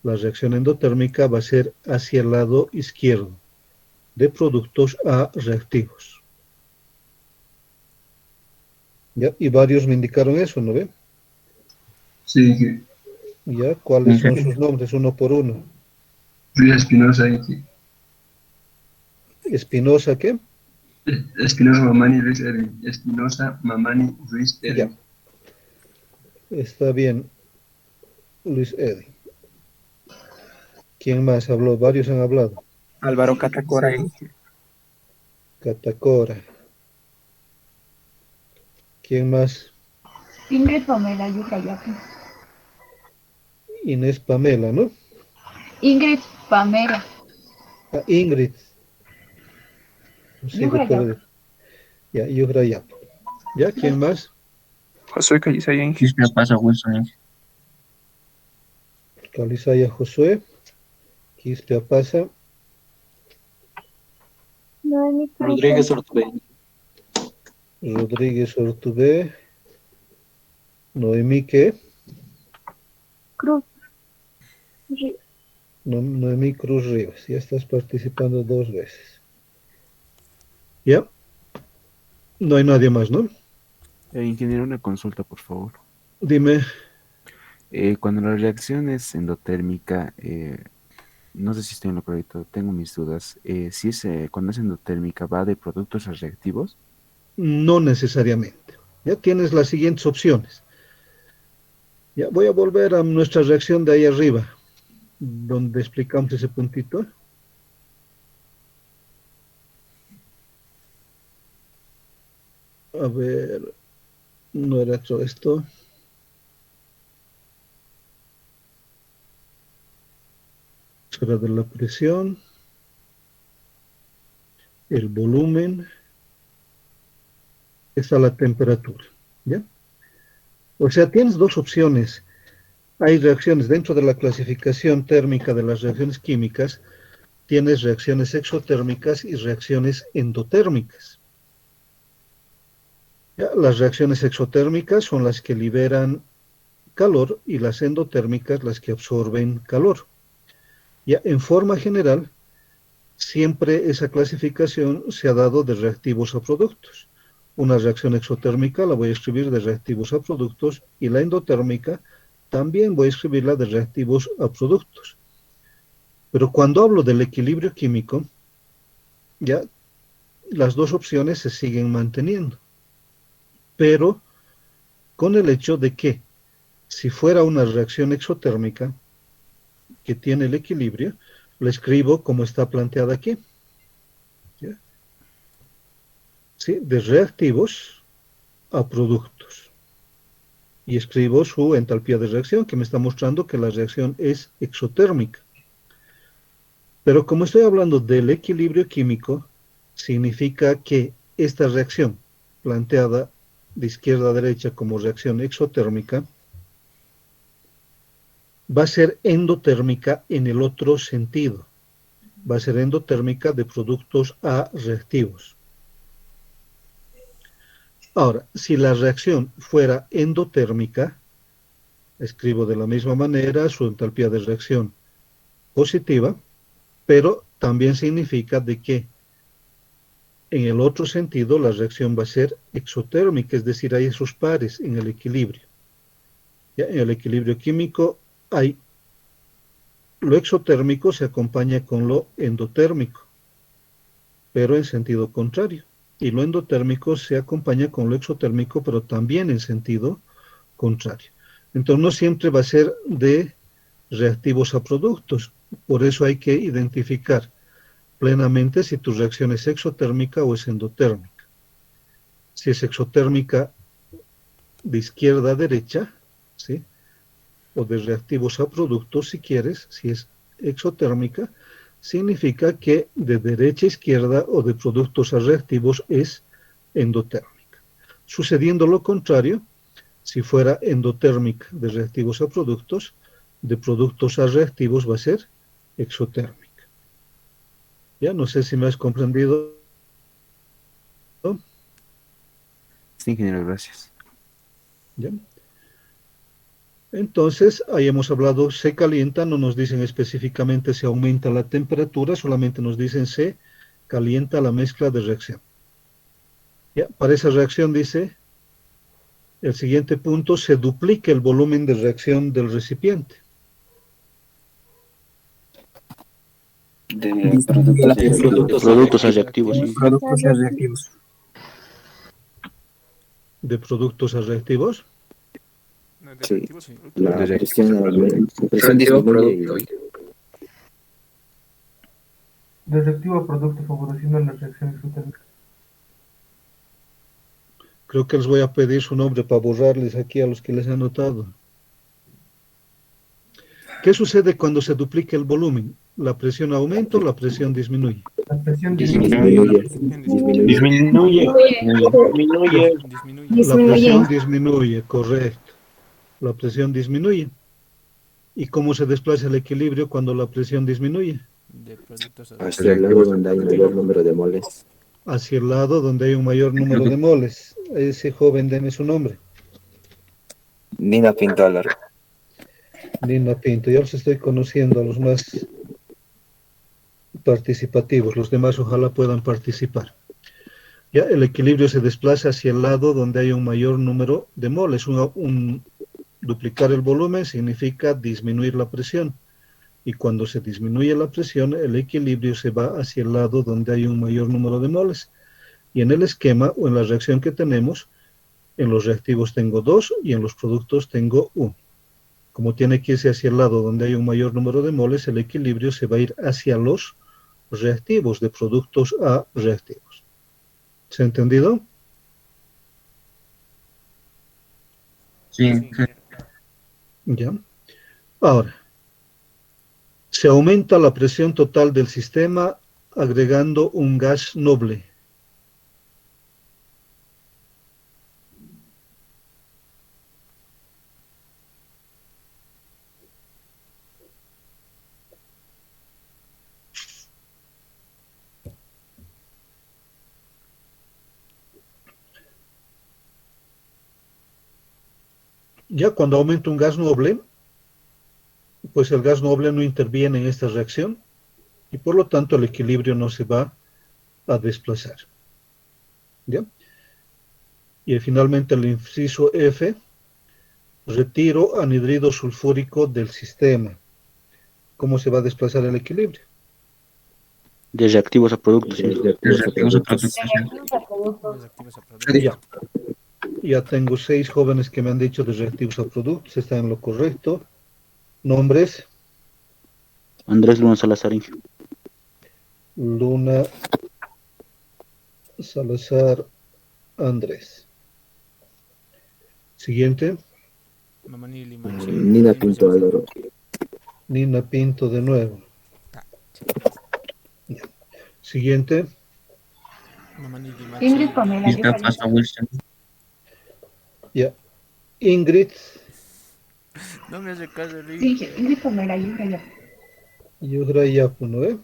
A: la reacción endotérmica va a ser hacia el lado izquierdo, de productos a reactivos. ¿Ya? Y varios me indicaron eso, ¿no ven?
I: Sí,
A: ¿Ya? ¿Cuáles son sus nombres, uno por uno?
I: Ruiz Espinosa,
A: Espinosa, ¿qué?
I: Espinosa Mamani Ruiz Erwin. Espinosa Mamani Ruiz Erwin.
A: Ya. Está bien, Luis Eddy. ¿Quién más habló? Varios han hablado.
G: Álvaro Catacora.
A: Catacora. ¿Quién más?
H: Ingrid Pamela Yucayapi.
A: Inés Pamela, ¿no?
H: Ingrid Pamela.
A: Ingrid. Sí,
H: Yucayapi.
A: ya, Yugrayapo. ¿Ya? ¿Quién más?
G: Josué Calizaya Inge.
E: Quispe pasa Wilson, Inge.
A: Calizaya Josué. Quispe Apasa.
C: Noemi Cruz.
D: Rodríguez Ortubé.
A: Rodríguez Ortubé. Noemí, ¿qué?
C: Cruz.
A: Noemí Cruz Rivas. Ya estás participando 2 veces. ¿Ya? No hay nadie más, ¿no?
J: Ingeniero, una consulta, por favor.
A: Dime.
J: Cuando la reacción es endotérmica, no sé si estoy en lo correcto, tengo mis dudas. Si es, cuando es endotérmica, ¿va de productos a reactivos?
A: No necesariamente. Ya tienes las siguientes opciones. Ya voy a volver a nuestra reacción de ahí arriba, donde explicamos ese puntito. A ver, no era todo esto. Era de la presión, el volumen, está la temperatura, ¿ya? O sea, tienes 2 opciones. Hay reacciones dentro de la clasificación térmica de las reacciones químicas, tienes reacciones exotérmicas y reacciones endotérmicas. ¿Ya? Las reacciones exotérmicas son las que liberan calor y las endotérmicas las que absorben calor. Ya en forma general, siempre esa clasificación se ha dado de reactivos a productos. Una reacción exotérmica la voy a escribir de reactivos a productos y la endotérmica también voy a escribirla de reactivos a productos. Pero cuando hablo del equilibrio químico, ya las 2 opciones se siguen manteniendo. Pero con el hecho de que si fuera una reacción exotérmica que tiene el equilibrio, la escribo como está planteada aquí. ¿Ya? ¿Sí? De reactivos a productos. Y escribo su entalpía de reacción, que me está mostrando que la reacción es exotérmica. Pero como estoy hablando del equilibrio químico, significa que esta reacción, planteada de izquierda a derecha como reacción exotérmica, va a ser endotérmica en el otro sentido. Va a ser endotérmica de productos a reactivos. Ahora, si la reacción fuera endotérmica, Escribo de la misma manera su entalpía de reacción positiva, pero también significa de que en el otro sentido la reacción va a ser exotérmica, es decir, hay esos pares en el equilibrio. ¿Ya? En el equilibrio químico hay lo exotérmico se acompaña con lo endotérmico, pero en sentido contrario. Y lo endotérmico se acompaña con lo exotérmico, pero también en sentido contrario. Entonces no siempre va a ser de reactivos a productos. Por eso hay que identificar plenamente si tu reacción es exotérmica o es endotérmica. Si es exotérmica de izquierda a derecha, ¿sí? O de reactivos a productos, si quieres, si es exotérmica, significa que de derecha a izquierda o de productos a reactivos es endotérmica. Sucediendo lo contrario, si fuera endotérmica de reactivos a productos, de productos a reactivos va a ser exotérmica. Ya no sé si me has comprendido.
J: Sí, ingeniero, gracias.
A: ¿Ya? Entonces, ahí hemos hablado, se calienta, no nos dicen específicamente se aumenta la temperatura, solamente nos dicen se calienta la mezcla de reacción. ¿Ya? Para esa reacción dice, el siguiente punto, se duplica el volumen de reacción del recipiente.
B: De
F: Disminuye la presión
D: De productos a reactivos, sí.
F: productos a reactivos.
A: De productos a reactivos.
B: Sí,
J: De
B: la
J: reactivos.
B: presión disminuye y
G: De reactivo a producto favoreciendo la reacción exotérmica.
A: Creo que les voy a pedir su nombre para borrarles aquí a los que les he anotado. ¿Qué sucede cuando se duplica el volumen? ¿La presión aumenta o la presión disminuye?
G: La presión
F: Disminuye.
A: La presión disminuye, correcto. La presión disminuye. ¿Y cómo se desplaza el equilibrio cuando la presión disminuye?
F: Hacia el lado donde hay un mayor número de moles.
A: Hacia el lado donde hay un mayor número de moles. Ese joven, deme su nombre.
B: Nina Pintalar.
A: Nina Pinto. Ya los estoy conociendo, a los más participativos. Los demás ojalá puedan participar. Ya el equilibrio se desplaza hacia el lado donde hay un mayor número de moles. Duplicar el volumen significa disminuir la presión. Y cuando se disminuye la presión, el equilibrio se va hacia el lado donde hay un mayor número de moles. Y en el esquema o en la reacción que tenemos, en los reactivos tengo 2 y en los productos tengo 1. Como tiene que irse hacia el lado donde hay un mayor número de moles, el equilibrio se va a ir hacia los reactivos, de productos a reactivos. ¿Se ha entendido?
E: Sí,
A: Ya. Ahora, se aumenta la presión total del sistema agregando un gas noble. Ya cuando aumenta un gas noble, pues el gas noble no interviene en esta reacción y por lo tanto el equilibrio no se va a desplazar. ¿Ya? Y finalmente el inciso F, retiro anhidrido sulfúrico del sistema. ¿Cómo se va a desplazar el equilibrio?
D: De reactivos a productos, sí.
E: de reactivos a productos.
A: Ya. Ya tengo 6 jóvenes que me han dicho de reactivos a productos, están en lo correcto. Nombres:
D: Andrés Luna Salazar.
A: Luna Salazar Andrés. Siguiente.
F: Nina Pinto Álvaro.
A: Nina Pinto de nuevo. Ya. Siguiente.
H: Ingrid Pamela
E: Isla
H: Yucayapa.
E: Pasa Wilson.
A: Ya. Ingrid.
K: No me hace caso, Luis.
H: Sí, Ingrid Pamela Yucayapa.
A: Yuhra Yapu, ¿no?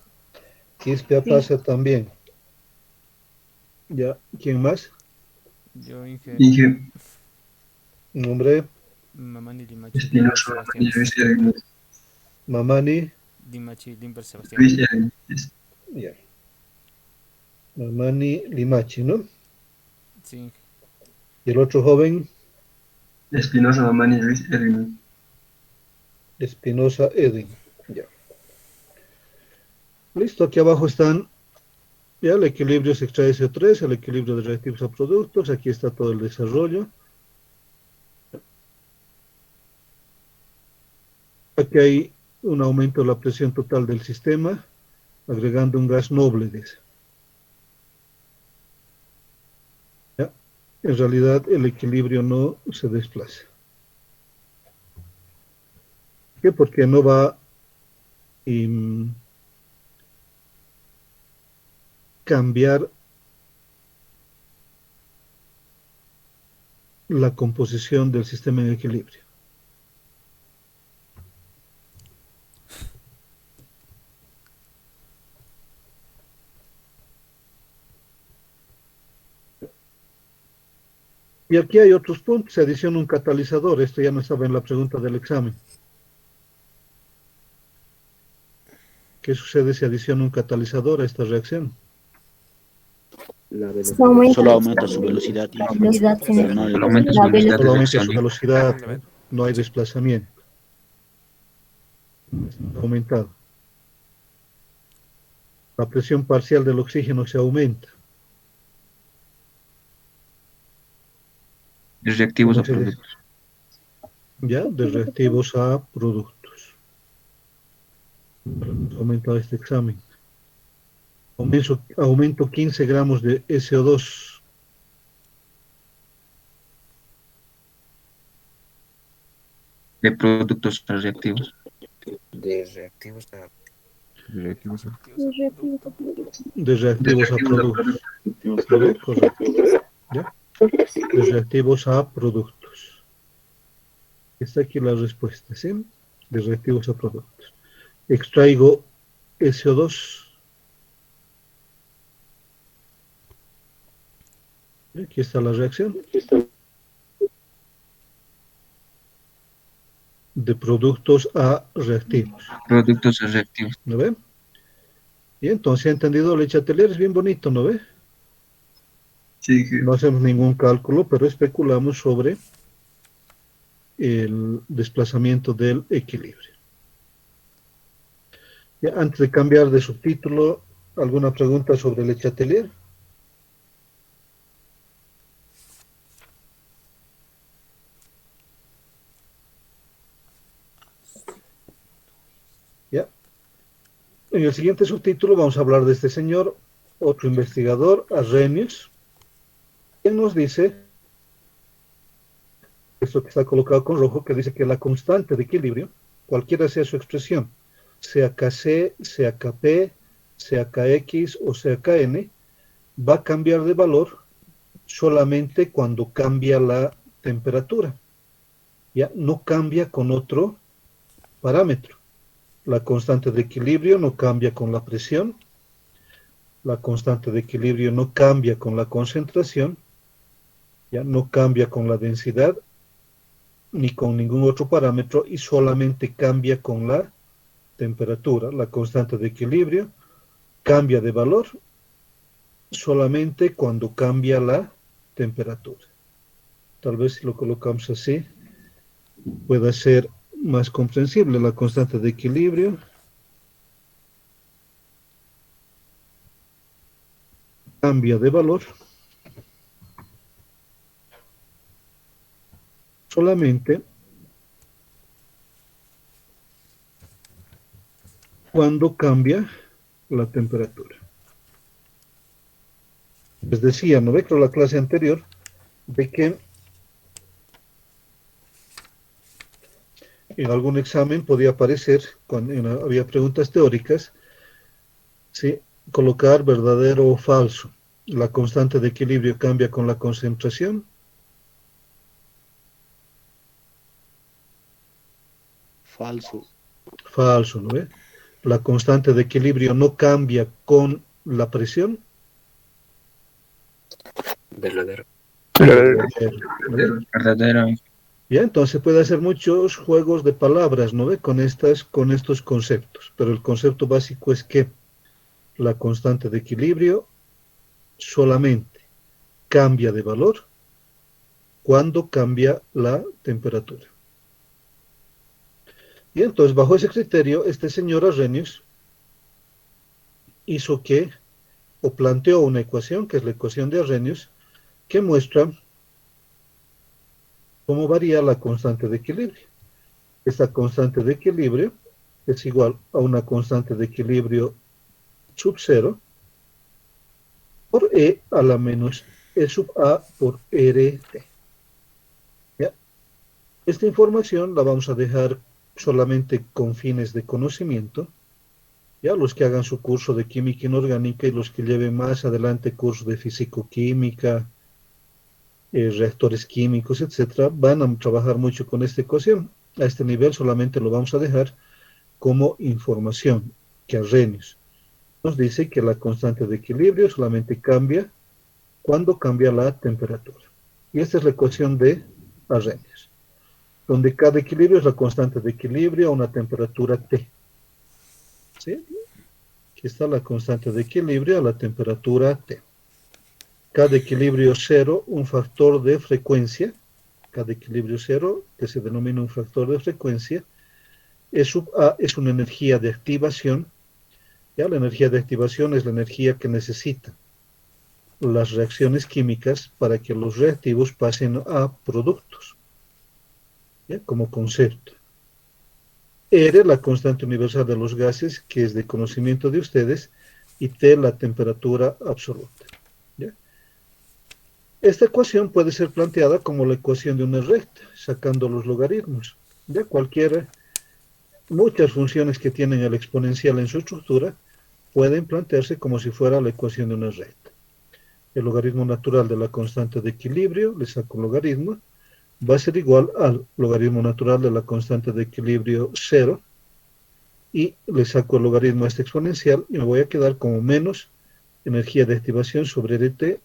A: Ispia
H: Sí.
A: pasa también. Ya. ¿Quién más?
K: Yo, Inge.
I: Inge.
A: Nombre.
K: Mamani Limachi
I: Espinosa Mamani Luis Edwin.
A: Mamani,
K: Limachi Limber Sebastián.
I: Luis Edwin.
A: ya. Mamani Limachi, ¿no?
K: Sí.
A: Y el otro joven,
I: Espinosa Mamani Luis Edwin.
A: Espinosa Edwin. Ya. Listo, aquí abajo están ya el equilibrio se extrae CO3, el equilibrio de reactivos a productos, aquí está todo el desarrollo. Aquí hay un aumento de la presión total del sistema, agregando un gas noble, dice. ¿Ya? En realidad el equilibrio no se desplaza. ¿Por qué? Porque no va a cambiar la composición del sistema en equilibrio. Y aquí hay otros puntos, se adiciona un catalizador, esto ya no estaba en la pregunta del examen. ¿Qué sucede si adiciona un catalizador a esta reacción?
D: Solo aumenta su velocidad. Pero no
E: Solo aumenta su velocidad
A: Solo
E: de
A: aumenta su
E: reacción.
A: velocidad, no hay desplazamiento. Está aumentado. La presión parcial del oxígeno se aumenta.
E: De reactivos a
A: ¿Cómo se dice?
E: productos.
A: Ya, de reactivos a productos. Aumentado este examen. Aumento 15 gramos de SO2.
E: De productos a reactivos.
B: De reactivos a
J: Reactivos a-
A: De reactivos a productos. Correcto. ¿Ya? De reactivos a productos. Está aquí la respuesta, ¿sí? De reactivos a productos. Extraigo SO2. Aquí está la reacción. De productos a reactivos.
E: Productos a reactivos.
A: ¿No ve? Y entonces, entendido, el Chatelier es bien bonito, ¿no ve?
I: Sí,
A: No hacemos ningún cálculo, pero especulamos sobre el desplazamiento del equilibrio. Ya, antes de cambiar de subtítulo, ¿alguna pregunta sobre el Chatelier? Ya. En el siguiente subtítulo vamos a hablar de este señor, otro investigador, Arrhenius, quien nos dice, esto que está colocado con rojo, que dice que la constante de equilibrio, cualquiera sea su expresión, sea Kc, sea Kp, sea Kx o sea Kn, va a cambiar de valor solamente cuando cambia la temperatura. Ya no cambia con otro parámetro. La constante de equilibrio no cambia con la presión, la constante de equilibrio no cambia con la concentración, ya no cambia con la densidad, ni con ningún otro parámetro, y solamente cambia con la temperatura. La constante de equilibrio cambia de valor solamente cuando cambia la temperatura. Tal vez si lo colocamos así, pueda ser más comprensible. La constante de equilibrio cambia de valor solamente cuando cambia la temperatura. Les decía, ¿no ve? Creo la clase anterior, de que en algún examen podía aparecer, cuando había preguntas teóricas, ¿sí? Colocar verdadero o falso. La constante de equilibrio cambia con la concentración.
D: Falso.
A: Falso, ¿no ve? La constante de equilibrio no cambia con la presión.
B: verdadero.
A: Verdadero, ¿no ve?
E: Verdadero.
A: Ya, entonces puede hacer muchos juegos de palabras, ¿no ve? Con estos conceptos, pero el concepto básico es que la constante de equilibrio solamente cambia de valor cuando cambia la temperatura. Y entonces, bajo ese criterio, este señor Arrhenius hizo que, o planteó una ecuación, que es la ecuación de Arrhenius, que muestra cómo varía la constante de equilibrio. Esta constante de equilibrio es igual a una constante de equilibrio sub 0 por E a la menos E sub A por RT. ¿Ya? Esta información la vamos a dejar solamente con fines de conocimiento. Ya los que hagan su curso de química inorgánica y los que lleven más adelante curso de fisicoquímica, reactores químicos, etcétera, van a trabajar mucho con esta ecuación. A este nivel solamente lo vamos a dejar como información que Arrhenius nos dice que la constante de equilibrio solamente cambia cuando cambia la temperatura. Y esta es la ecuación de Arrhenius, donde cada equilibrio es la constante de equilibrio a una temperatura T. ¿Sí? Aquí está la constante de equilibrio a la temperatura T. Cada equilibrio cero, un factor de frecuencia. Cada equilibrio cero, que se denomina un factor de frecuencia, E sub A es una energía de activación. Ya la energía de activación es la energía que necesitan las reacciones químicas para que los reactivos pasen a productos. ¿Ya? Como concepto. R, la constante universal de los gases, que es de conocimiento de ustedes, y T, la temperatura absoluta. ¿Ya? Esta ecuación puede ser planteada como la ecuación de una recta, sacando los logaritmos. ¿Ya? Muchas funciones que tienen el exponencial en su estructura pueden plantearse como si fuera la ecuación de una recta. El logaritmo natural de la constante de equilibrio, le saco un logaritmo, va a ser igual al logaritmo natural de la constante de equilibrio 0, y le saco el logaritmo a este exponencial y me voy a quedar como menos energía de activación sobre RT,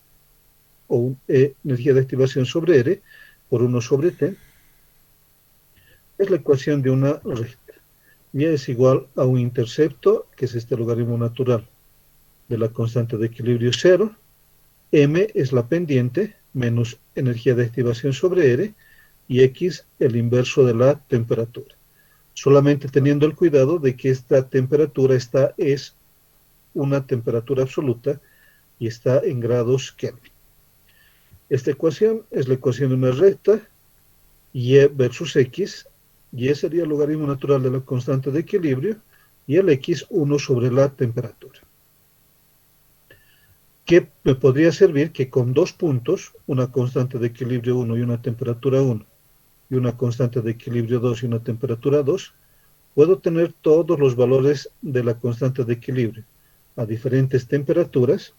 A: o energía de activación sobre R por 1 sobre T, es la ecuación de una recta. Y es igual a un intercepto, que es este logaritmo natural de la constante de equilibrio 0, M es la pendiente, menos energía de activación sobre R, y X el inverso de la temperatura. Solamente teniendo el cuidado de que esta temperatura es una temperatura absoluta y está en grados Kelvin. Esta ecuación es la ecuación de una recta, Y versus X. Y sería el logaritmo natural de la constante de equilibrio, y el X 1 sobre la temperatura. Que me podría servir que con dos puntos, una constante de equilibrio 1 y una temperatura 1, y una constante de equilibrio 2 y una temperatura 2, puedo tener todos los valores de la constante de equilibrio a diferentes temperaturas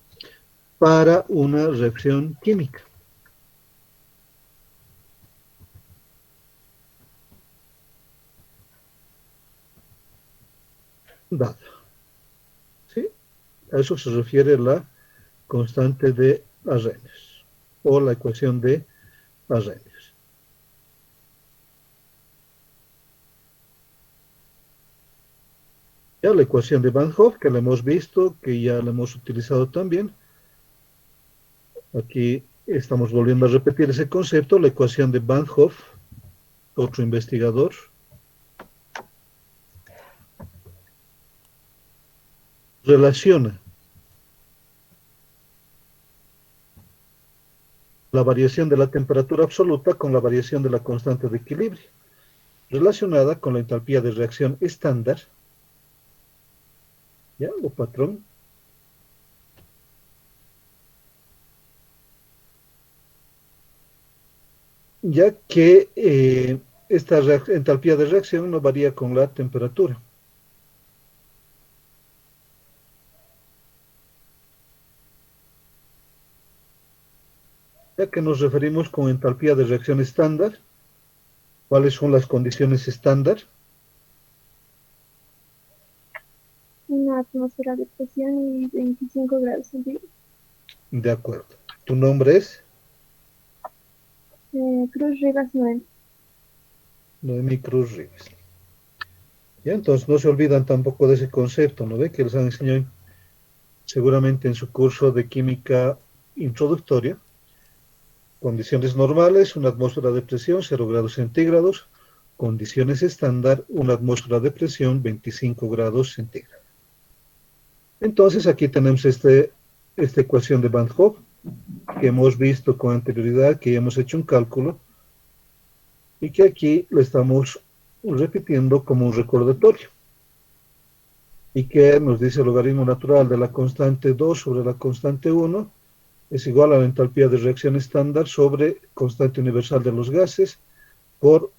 A: para una reacción química. Dada. ¿Sí? A eso se refiere la constante de Arrhenius, o la ecuación de Arrhenius. Ya la ecuación de Van Hoff, que la hemos visto, que ya la hemos utilizado también. Aquí estamos volviendo a repetir ese concepto, la ecuación de Van Hoff, otro investigador. Relaciona la variación de la temperatura absoluta con la variación de la constante de equilibrio, relacionada con la entalpía de reacción estándar, ¿ya? O patrón, ya que esta entalpía de reacción no varía con la temperatura. Ya que nos referimos con entalpía de reacción estándar, ¿cuáles son las condiciones estándar?
C: Una atmósfera de presión y 25 grados centígrados.
A: De acuerdo. ¿Tu nombre es?
C: Cruz Rivas Noel.
A: Noemí Cruz Rivas. Ya, entonces no se olvidan tampoco de ese concepto, ¿no ve? Que les han enseñado seguramente en su curso de química introductoria. Condiciones normales, una atmósfera de presión, 0 grados centígrados. Condiciones estándar, una atmósfera de presión, 25 grados centígrados. Entonces aquí tenemos esta ecuación de Van Hoff, que hemos visto con anterioridad, que ya hemos hecho un cálculo, y que aquí lo estamos repitiendo como un recordatorio. Y que nos dice el logaritmo natural de la constante 2 sobre la constante 1 es igual a la entalpía de reacción estándar sobre constante universal de los gases por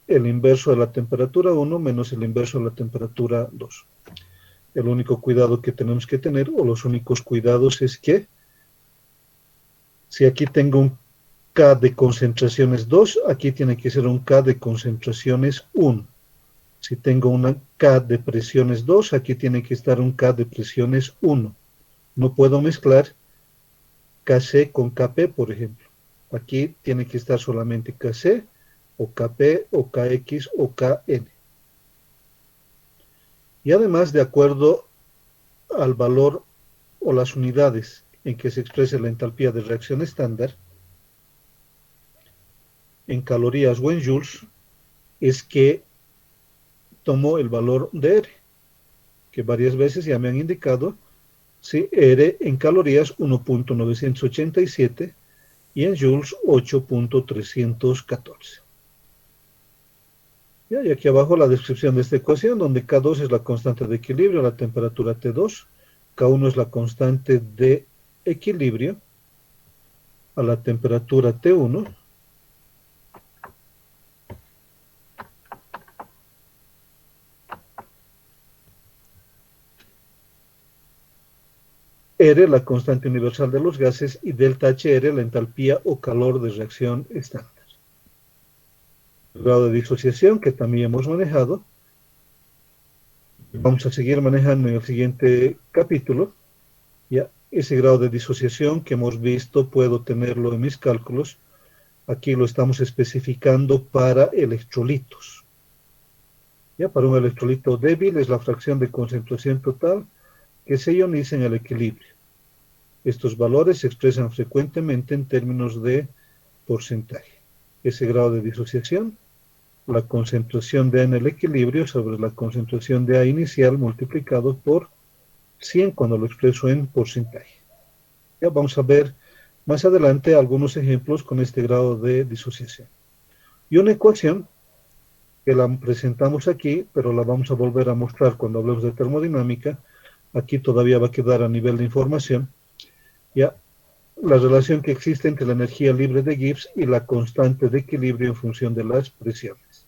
A: el inverso de la temperatura 1 menos el inverso de la temperatura 2. El único cuidado que tenemos que tener, o los únicos cuidados, es que si aquí tengo un K de concentraciones 2, aquí tiene que ser un K de concentraciones 1. Si tengo una K de presiones 2, aquí tiene que estar un K de presiones 1. No puedo mezclar Kc con Kp, por ejemplo. Aquí tiene que estar solamente Kc, o Kp, o Kx, o Kn. Y además, de acuerdo al valor o las unidades en que se expresa la entalpía de reacción estándar, en calorías o en joules, es que tomo el valor de R, que varias veces ya me han indicado, ¿sí? R en calorías 1.987 y en joules 8.314. Y aquí abajo la descripción de esta ecuación, donde K2 es la constante de equilibrio a la temperatura T2, K1 es la constante de equilibrio a la temperatura T1, R, la constante universal de los gases, y delta HR, la entalpía o calor de reacción estándar. El grado de disociación, que también hemos manejado, vamos a seguir manejando en el siguiente capítulo. Ya, ese grado de disociación que hemos visto, puedo tenerlo en mis cálculos. Aquí lo estamos especificando para electrolitos. Ya, para un electrolito débil es la fracción de concentración total que se ioniza en el equilibrio. Estos valores se expresan frecuentemente en términos de porcentaje. Ese grado de disociación, la concentración de A en el equilibrio sobre la concentración de A inicial multiplicado por 100 cuando lo expreso en porcentaje. Ya vamos a ver más adelante algunos ejemplos con este grado de disociación. Y una ecuación que la presentamos aquí, pero la vamos a volver a mostrar cuando hablemos de termodinámica. Aquí todavía va a quedar a nivel de información. Ya, la relación que existe entre la energía libre de Gibbs y la constante de equilibrio en función de las presiones.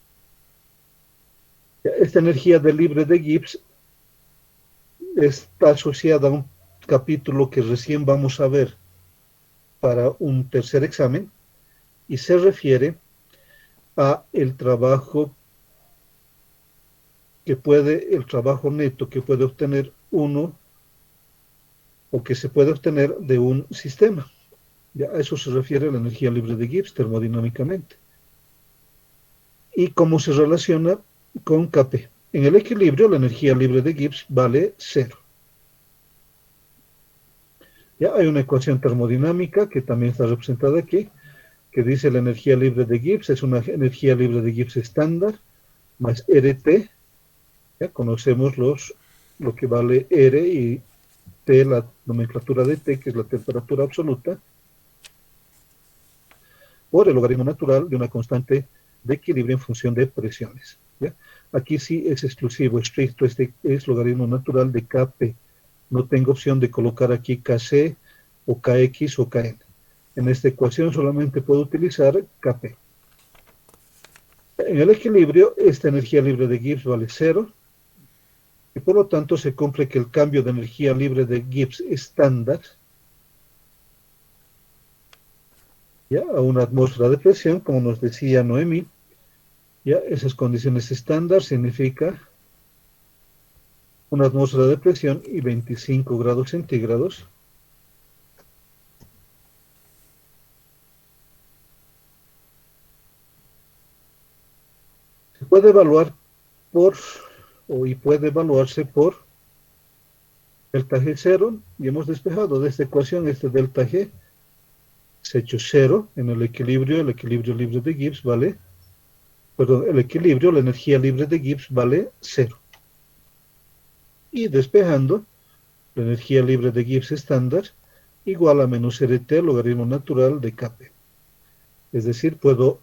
A: Ya, esta energía libre de Gibbs está asociada a un capítulo que recién vamos a ver para un tercer examen y se refiere a el trabajo el trabajo neto que puede obtener uno o que se puede obtener de un sistema. Ya a eso se refiere la energía libre de Gibbs termodinámicamente. Y cómo se relaciona con Kp. En el equilibrio, la energía libre de Gibbs vale 0. Ya hay una ecuación termodinámica que también está representada aquí, que dice la energía libre de Gibbs es una energía libre de Gibbs estándar más RT. Ya conocemos lo que vale R y T, la nomenclatura de T, que es la temperatura absoluta, por el logaritmo natural de una constante de equilibrio en función de presiones. ¿Ya? Aquí sí es exclusivo, estricto, este es logaritmo natural de Kp. No tengo opción de colocar aquí Kc o Kx o Kn. En esta ecuación solamente puedo utilizar Kp. En el equilibrio, esta energía libre de Gibbs vale 0, y por lo tanto se cumple que el cambio de energía libre de Gibbs estándar, ya, a una atmósfera de presión, como nos decía Noemí, ya esas condiciones estándar significa una atmósfera de presión y 25 grados centígrados. puede evaluar y puede evaluarse por delta G 0, y hemos despejado de esta ecuación este delta G es hecho 0 en el equilibrio libre de Gibbs vale, perdón, el equilibrio, la energía libre de Gibbs vale 0. Y despejando, la energía libre de Gibbs estándar igual a menos RT logaritmo natural de Kp. Es decir, puedo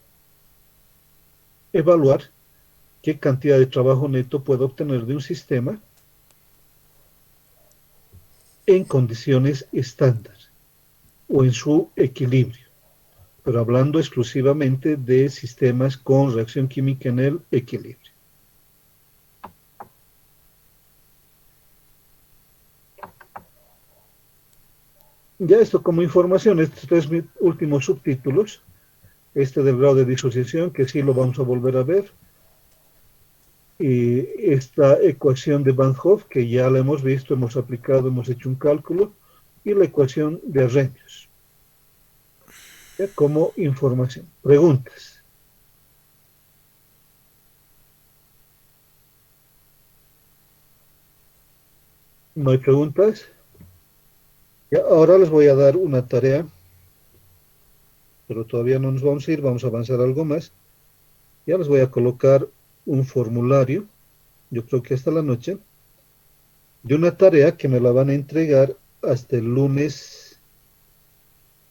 A: evaluar qué cantidad de trabajo neto puedo obtener de un sistema en condiciones estándar o en su equilibrio, pero hablando exclusivamente de sistemas con reacción química en el equilibrio. Ya esto como información, estos tres últimos subtítulos, este del grado de disociación, que sí lo vamos a volver a ver, y esta ecuación de Van Hoff, que ya la hemos visto, hemos aplicado, hemos hecho un cálculo, y la ecuación de Arrhenius. Ya como información. Preguntas. ¿No hay preguntas? Ya, ahora les voy a dar una tarea, pero todavía no nos vamos a ir, vamos a avanzar algo más. Ya les voy a colocar un formulario, yo creo que hasta la noche, de una tarea que me la van a entregar hasta el lunes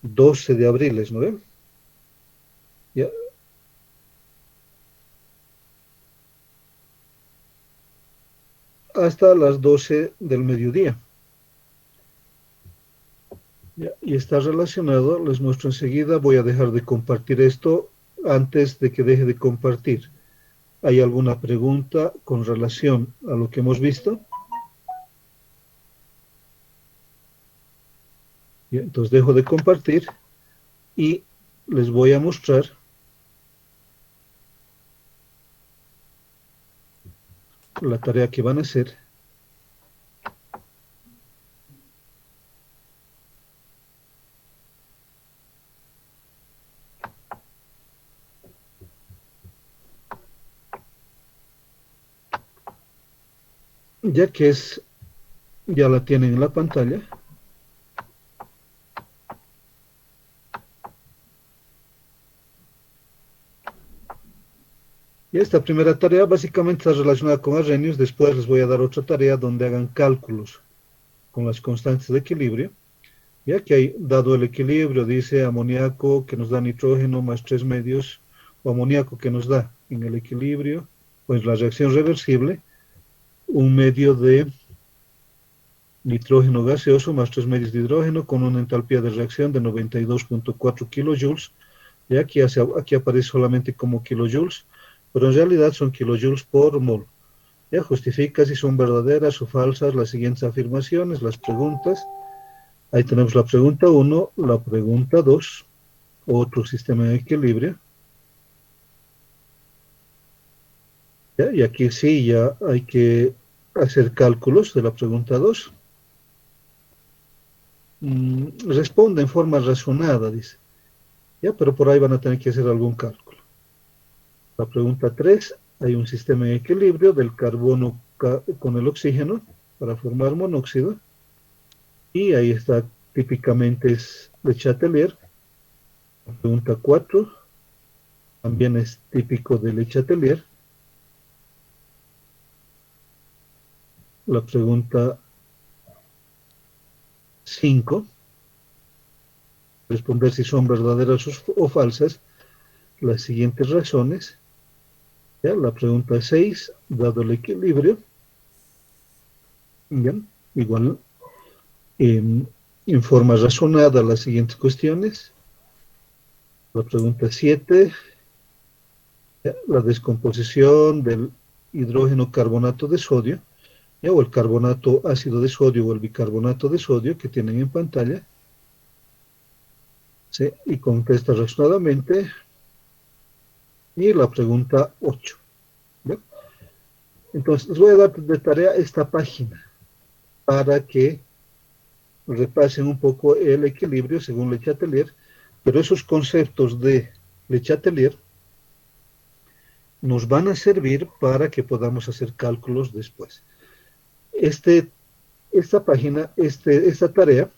A: 12 de abril, ¿no ven? Ya. Hasta las 12 del mediodía. Ya, y está relacionado, les muestro enseguida, voy a dejar de compartir esto antes de que deje de compartir. ¿Hay alguna pregunta con relación a lo que hemos visto? Ya, entonces dejo de compartir y les voy a mostrar la tarea que van a hacer. Ya que ya la tienen en la pantalla. Y esta primera tarea básicamente está relacionada con Arrhenius. Después les voy a dar otra tarea donde hagan cálculos con las constantes de equilibrio. Ya que hay, dado el equilibrio, dice amoníaco que nos da nitrógeno más 3 medios, o amoníaco que nos da en el equilibrio, pues la reacción reversible, un medio de nitrógeno gaseoso más 3 medios de hidrógeno con una entalpía de reacción de 92.4 kilojoules. Y aquí aparece solamente como kilojoules, pero en realidad son kilojoules por mol. Ya justifica si son verdaderas o falsas las siguientes afirmaciones, las preguntas. Ahí tenemos la pregunta 1, la pregunta 2, otro sistema de equilibrio. ¿Ya? Y aquí sí ya hay que hacer cálculos de la pregunta 2. Responde en forma razonada, dice. ¿Ya? Pero por ahí van a tener que hacer algún cálculo. La pregunta 3, hay un sistema de equilibrio del carbono con el oxígeno para formar monóxido. Y ahí está, típicamente es Le Chatelier. La pregunta 4, también es típico de Le Chatelier. La pregunta 5, responder si son verdaderas o falsas las siguientes razones. ¿Ya? La pregunta 6, dado el equilibrio, ¿ya? Igual en forma razonada las siguientes cuestiones. La pregunta 7, ¿ya? La descomposición del hidrógeno carbonato de sodio, ¿ya? O el carbonato ácido de sodio o el bicarbonato de sodio que tienen en pantalla. ¿Sí? Y contesta razonadamente. Y la pregunta 8. ¿Ya? Entonces, les voy a dar de tarea esta página para que repasen un poco el equilibrio según Le Chatelier, pero esos conceptos de Le Chatelier nos van a servir para que podamos hacer cálculos después. Esta página, esta tarea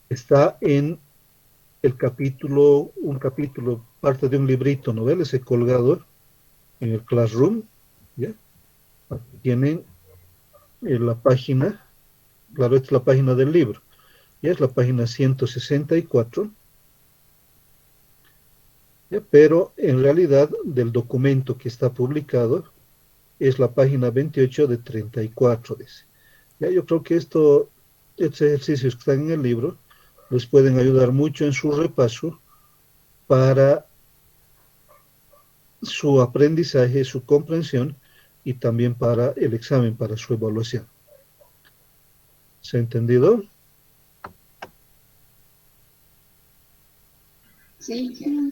A: está en un capítulo, parte de un librito, ¿no ven? Ese colgado en el Classroom, ¿ya? Aquí tienen la página, claro, esta es la página del libro, ya es la página 164, ¿ya? Pero en realidad del documento que está publicado es la página 28 de 34, dice. Ya, yo creo que estos ejercicios que están en el libro les pueden ayudar mucho en su repaso para su aprendizaje, su comprensión y también para el examen, para su evaluación. ¿Se ha entendido?
H: Sí.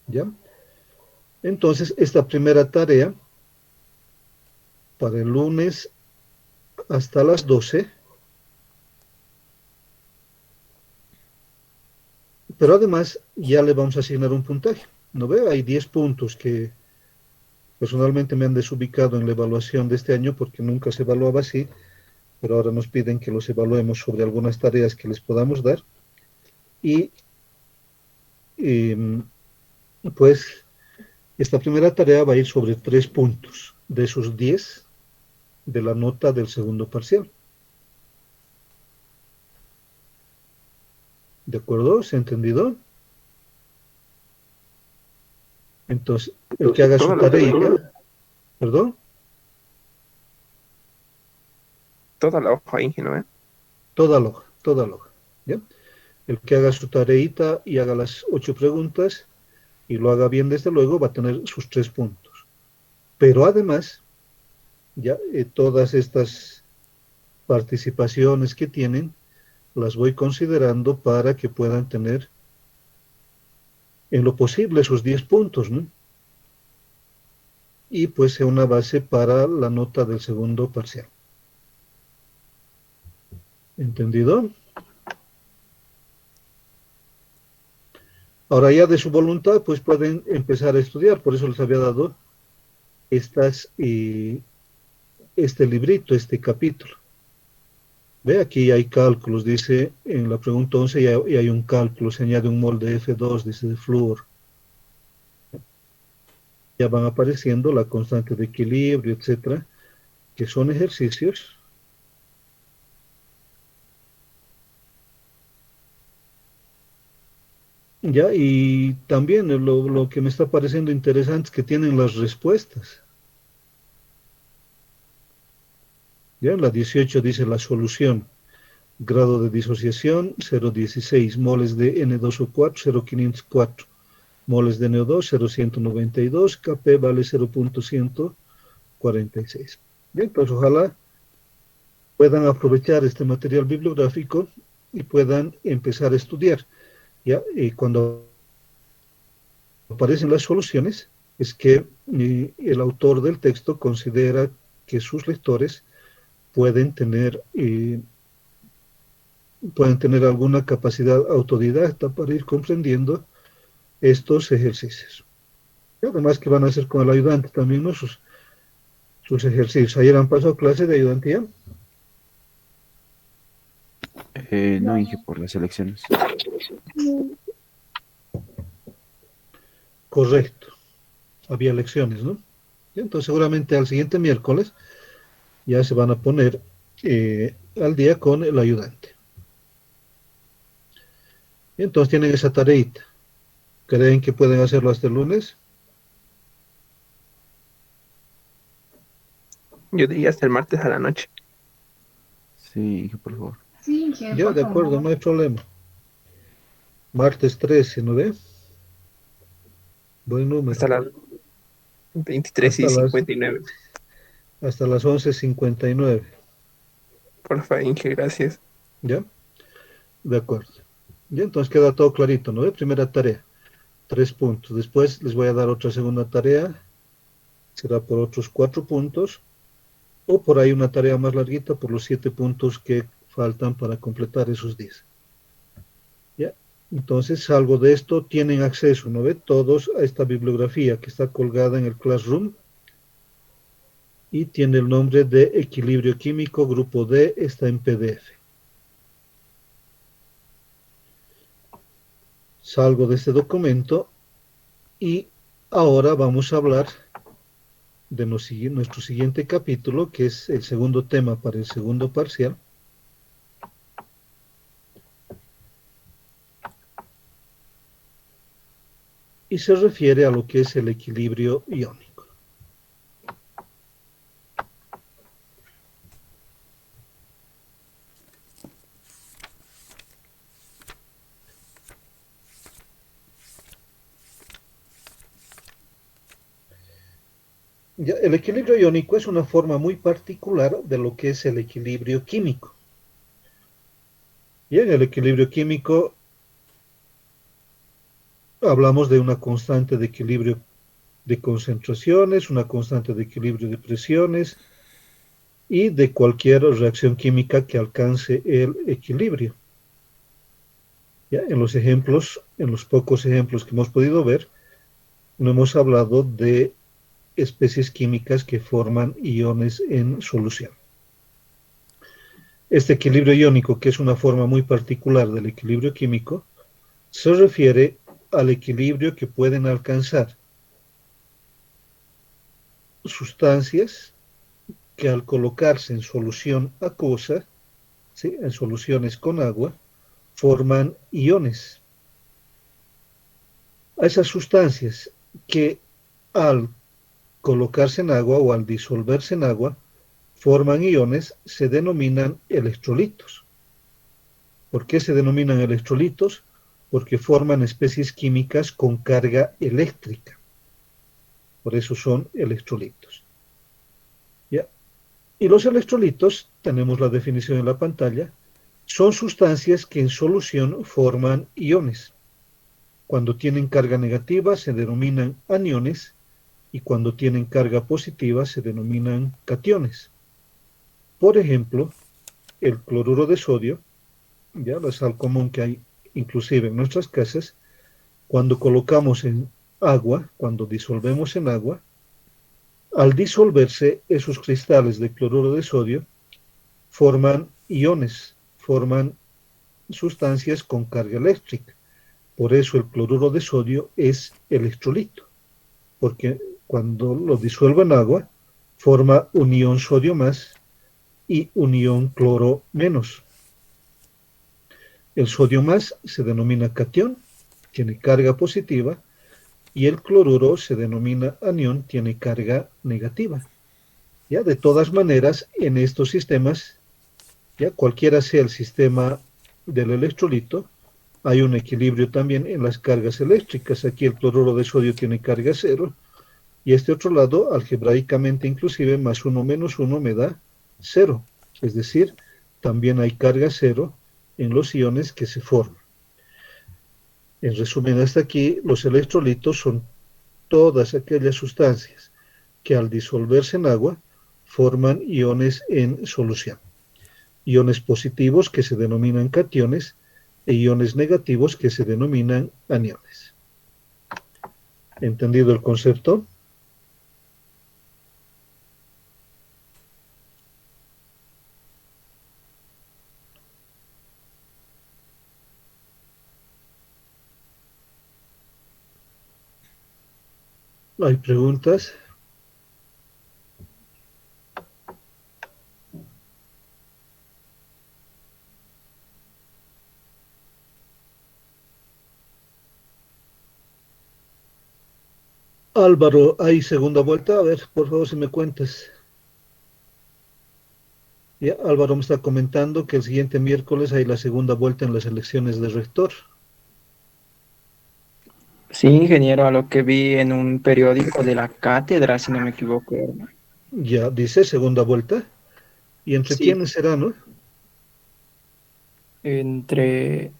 A: ¿Ya? Entonces, esta primera tarea para el lunes hasta las 12. Pero además ya le vamos a asignar un puntaje. ¿No ve? Hay 10 puntos que personalmente me han desubicado en la evaluación de este año porque nunca se evaluaba así, pero ahora nos piden que los evaluemos sobre algunas tareas que les podamos dar. Y pues esta primera tarea va a ir sobre 3 puntos de esos 10 de la nota del segundo parcial. ¿De acuerdo? ¿Se ha entendido? Entonces, el que haga su tarea, ¿perdón?
L: Toda la hoja, ¿no?
A: Toda la hoja, ¿ya? El que haga su tareita y haga las 8 preguntas y lo haga bien, desde luego, va a tener sus 3 puntos. Pero además, ya todas estas participaciones que tienen, las voy considerando para que puedan tener en lo posible sus 10 puntos, ¿no? Y pues sea una base para la nota del segundo parcial. ¿Entendido? Ahora ya de su voluntad, pues pueden empezar a estudiar. Por eso les había dado este librito, este capítulo. Ve, aquí hay cálculos, dice en la pregunta 11 y hay un cálculo, se añade un molde F2, dice de flúor. Ya van apareciendo la constante de equilibrio, etcétera, que son ejercicios. Ya, y también lo que me está pareciendo interesante es que tienen las respuestas. Ya en la 18 dice la solución. Grado de disociación 0,16, moles de N2O4 0,504, moles de NO2 0,192, Kp vale 0,146. Bien, pues ojalá puedan aprovechar este material bibliográfico y puedan empezar a estudiar. ¿Ya? Y cuando aparecen las soluciones, es que el autor del texto considera que sus lectores pueden tener alguna capacidad autodidacta para ir comprendiendo estos ejercicios. Y además que van a hacer con el ayudante también, ¿no? sus ejercicios. ¿Ayer han pasado clase de ayudantía?
J: No, Inge, por las elecciones.
A: Correcto. Había elecciones, ¿no? Y entonces seguramente al siguiente miércoles ya se van a poner al día con el ayudante. Y entonces tienen esa tareita. ¿Creen que pueden hacerlo hasta el lunes?
L: Yo diría hasta el martes a la noche.
J: Sí, Inge, por favor.
H: Sí, Inge,
A: Ya,
H: por
A: de acuerdo,
H: favor.
A: no hay problema. Martes 13, ¿no ve? Buen número.
L: Hasta las 23:59.
A: Hasta las 11:59.
L: Porfa, Inge, gracias.
A: ¿Ya? De acuerdo. Ya, entonces queda todo clarito, ¿no ve? Primera tarea, 3 puntos. Después les voy a dar otra segunda tarea. Será por otros 4 puntos. O por ahí una tarea más larguita por los 7 puntos que faltan para completar esos 10. ¿Ya? Entonces, algo de esto tienen acceso, ¿no ve? Todos a esta bibliografía que está colgada en el Classroom y tiene el nombre de Equilibrio Químico, Grupo D, está en PDF. Salgo de este documento y ahora vamos a hablar de nuestro siguiente capítulo, que es el segundo tema para el segundo parcial. Y se refiere a lo que es el equilibrio iónico. Ya, el equilibrio iónico es una forma muy particular de lo que es el equilibrio químico. Y en el equilibrio químico hablamos de una constante de equilibrio de concentraciones, una constante de equilibrio de presiones y de cualquier reacción química que alcance el equilibrio. Ya, en los ejemplos, en los pocos ejemplos que hemos podido ver, no hemos hablado de especies químicas que forman iones en solución. Este equilibrio iónico, que es una forma muy particular del equilibrio químico, se refiere al equilibrio que pueden alcanzar sustancias que al colocarse en solución acuosa, ¿sí?, en soluciones con agua, forman iones. A esas sustancias que al colocarse en agua o al disolverse en agua forman iones se denominan electrolitos. ¿Por qué se denominan electrolitos? Porque forman especies químicas con carga eléctrica. Por eso son electrolitos. ¿Ya? Y los electrolitos, tenemos la definición en la pantalla, son sustancias que en solución forman iones. Cuando tienen carga negativa se denominan aniones y cuando tienen carga positiva se denominan cationes. Por ejemplo, el cloruro de sodio, ya la sal común que hay inclusive en nuestras casas, cuando colocamos en agua, cuando disolvemos en agua, al disolverse esos cristales de cloruro de sodio forman iones, forman sustancias con carga eléctrica. Por eso el cloruro de sodio es electrolito, porque cuando lo disuelve en agua forma un ion sodio más y un ion cloro menos. El sodio más se denomina catión, tiene carga positiva, y el cloruro se denomina anión, tiene carga negativa. Ya, de todas maneras, en estos sistemas, ya cualquiera sea el sistema del electrolito, hay un equilibrio también en las cargas eléctricas. Aquí el cloruro de sodio tiene carga cero, y este otro lado, algebraicamente inclusive, más 1 menos 1 me da 0. Es decir, también hay carga cero en los iones que se forman. En resumen, hasta aquí, los electrolitos son todas aquellas sustancias que al disolverse en agua forman iones en solución. Iones positivos que se denominan cationes e iones negativos que se denominan aniones. ¿Entendido el concepto? ¿Hay preguntas? Álvaro, ¿hay segunda vuelta? A ver, por favor, si me cuentas. Ya, Álvaro me está comentando que el siguiente miércoles hay la segunda vuelta en las elecciones de rector.
L: Sí, ingeniero, a lo que vi en un periódico de la cátedra, si no me equivoco.
A: Ya, dice segunda vuelta. ¿Y entre
L: Sí.
A: quiénes será, no?
L: Entre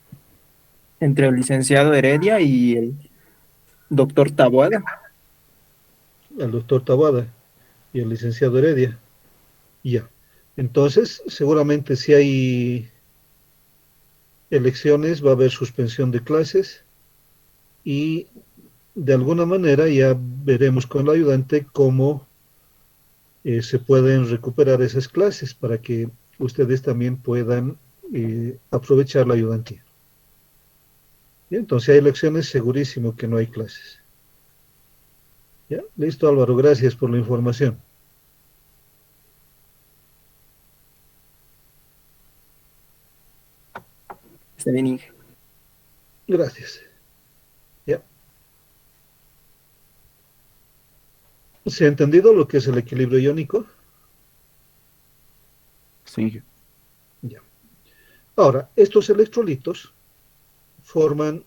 L: el licenciado Heredia y el doctor Taboada.
A: El doctor Taboada y el licenciado Heredia. Ya. Entonces, seguramente si hay elecciones, va a haber suspensión de clases y de alguna manera ya veremos con el ayudante cómo se pueden recuperar esas clases para que ustedes también puedan aprovechar la ayudantía. Y entonces hay elecciones, segurísimo que no hay clases. ¿Ya? Listo, Álvaro, gracias por la información.
L: Está bien, Inge.
A: Gracias. ¿Ya? ¿Se ha entendido lo que es el equilibrio iónico?
J: Sí.
A: Ya. Ahora, estos electrolitos forman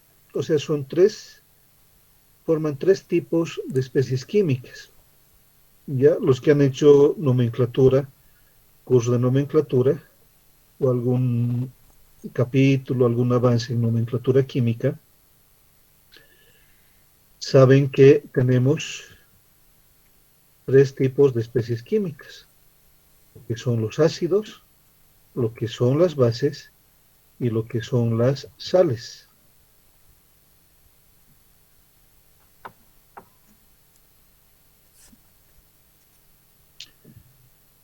A: tres tipos de especies químicas. Ya, los que han hecho nomenclatura, curso de nomenclatura, o algún capítulo, algún avance en nomenclatura química, saben que tenemos tres tipos de especies químicas, lo que son los ácidos, lo que son las bases y lo que son las sales.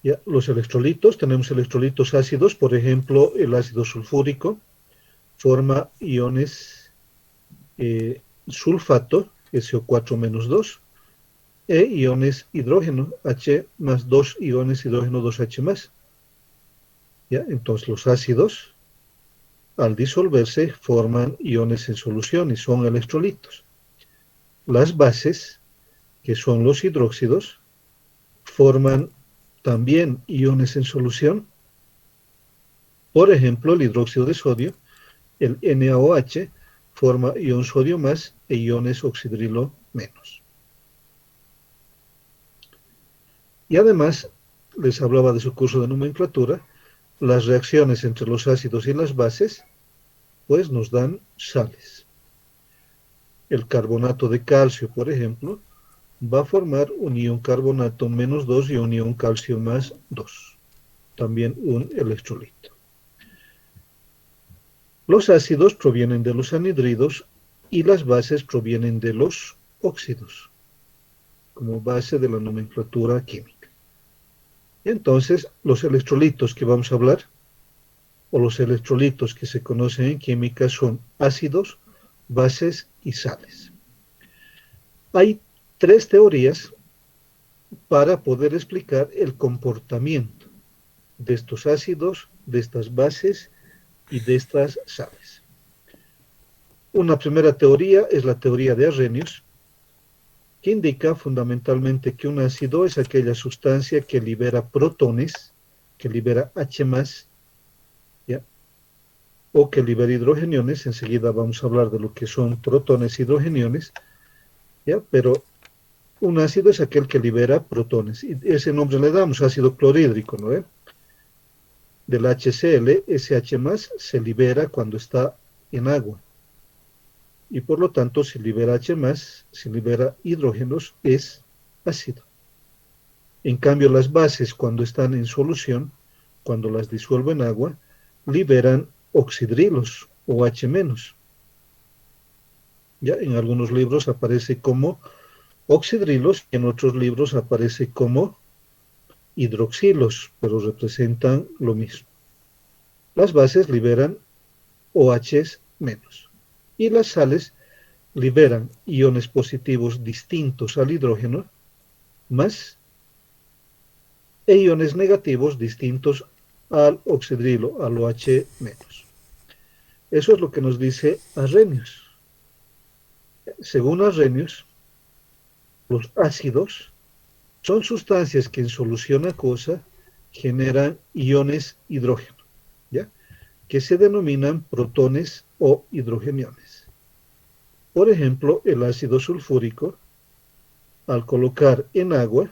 A: Ya, los electrolitos, tenemos electrolitos ácidos, por ejemplo, el ácido sulfúrico forma iones sulfato, SO4-2, e iones hidrógeno, H más 2 iones hidrógeno 2H más. ¿Ya? Entonces los ácidos, al disolverse, forman iones en solución y son electrolitos. Las bases, que son los hidróxidos, forman también iones en solución. Por ejemplo, el hidróxido de sodio, el NaOH, forma ion sodio más e iones oxidrilo menos. Y además, les hablaba de su curso de nomenclatura, las reacciones entre los ácidos y las bases, pues nos dan sales. El carbonato de calcio, por ejemplo, va a formar un ion carbonato menos 2 y un ion calcio más 2, también un electrolito. Los ácidos provienen de los anhidridos y las bases provienen de los óxidos, como base de la nomenclatura química. Entonces, los electrolitos que vamos a hablar, o los electrolitos que se conocen en química, son ácidos, bases y sales. Hay tres teorías para poder explicar el comportamiento de estos ácidos, de estas bases y de estas sales. Una primera teoría es la teoría de Arrhenius, que indica fundamentalmente que un ácido es aquella sustancia que libera protones, que libera H+, ¿ya? O que libera hidrogeniones. Enseguida vamos a hablar de lo que son protones y hidrogeniones, ¿ya? Pero un ácido es aquel que libera protones, y ese nombre le damos ácido clorhídrico, ¿no? Del HCl, ese H+ se libera cuando está en agua. Y por lo tanto, si libera H+, si libera hidrógenos, es ácido. En cambio, las bases, cuando están en solución, cuando las disuelvo en agua, liberan oxidrilos o H-. Ya en algunos libros aparece como oxidrilos y en otros libros aparece como hidroxilos, pero representan lo mismo. Las bases liberan OH-, y las sales liberan iones positivos distintos al hidrógeno, más, e iones negativos distintos al oxidrilo, al OH-. Eso es lo que nos dice Arrhenius. Según Arrhenius, los ácidos son sustancias que en solución acuosa generan iones hidrógeno, ¿ya? Que se denominan protones o hidrogeniones. Por ejemplo, el ácido sulfúrico, al colocar en agua,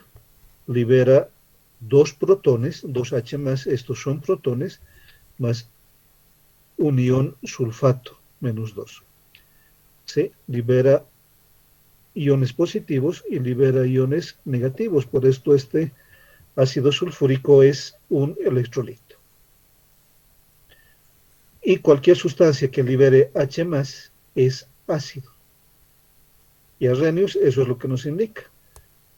A: libera dos protones, dos H+, estos son protones, más un ion sulfato, menos 2. Se libera iones positivos y libera iones negativos. Por esto este ácido sulfúrico es un electrolito. Y cualquier sustancia que libere H+, es ácido. Y Arrhenius, eso es lo que nos indica.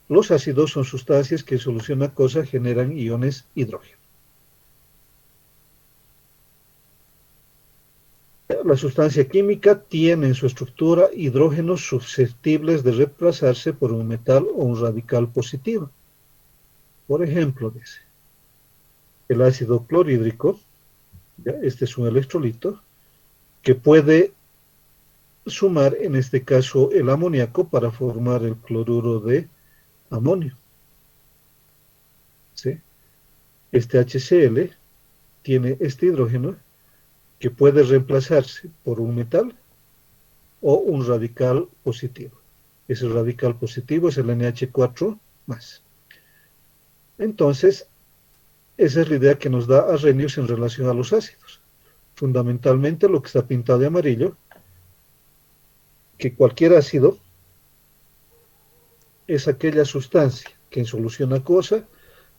A: Los ácidos son sustancias que en solución acuosa generan iones hidrógeno. La sustancia química tiene en su estructura hidrógenos susceptibles de reemplazarse por un metal o un radical positivo. Por ejemplo, dice, el ácido clorhídrico, ¿ya? Este es un electrolito, que puede sumar, en este caso, el amoníaco para formar el cloruro de amonio. ¿Sí? Este HCl tiene este hidrógeno que puede reemplazarse por un metal o un radical positivo. Ese radical positivo es el NH4+. Entonces, esa es la idea que nos da Arrhenius en relación a los ácidos. Fundamentalmente lo que está pintado de amarillo, que cualquier ácido es aquella sustancia que en solución acuosa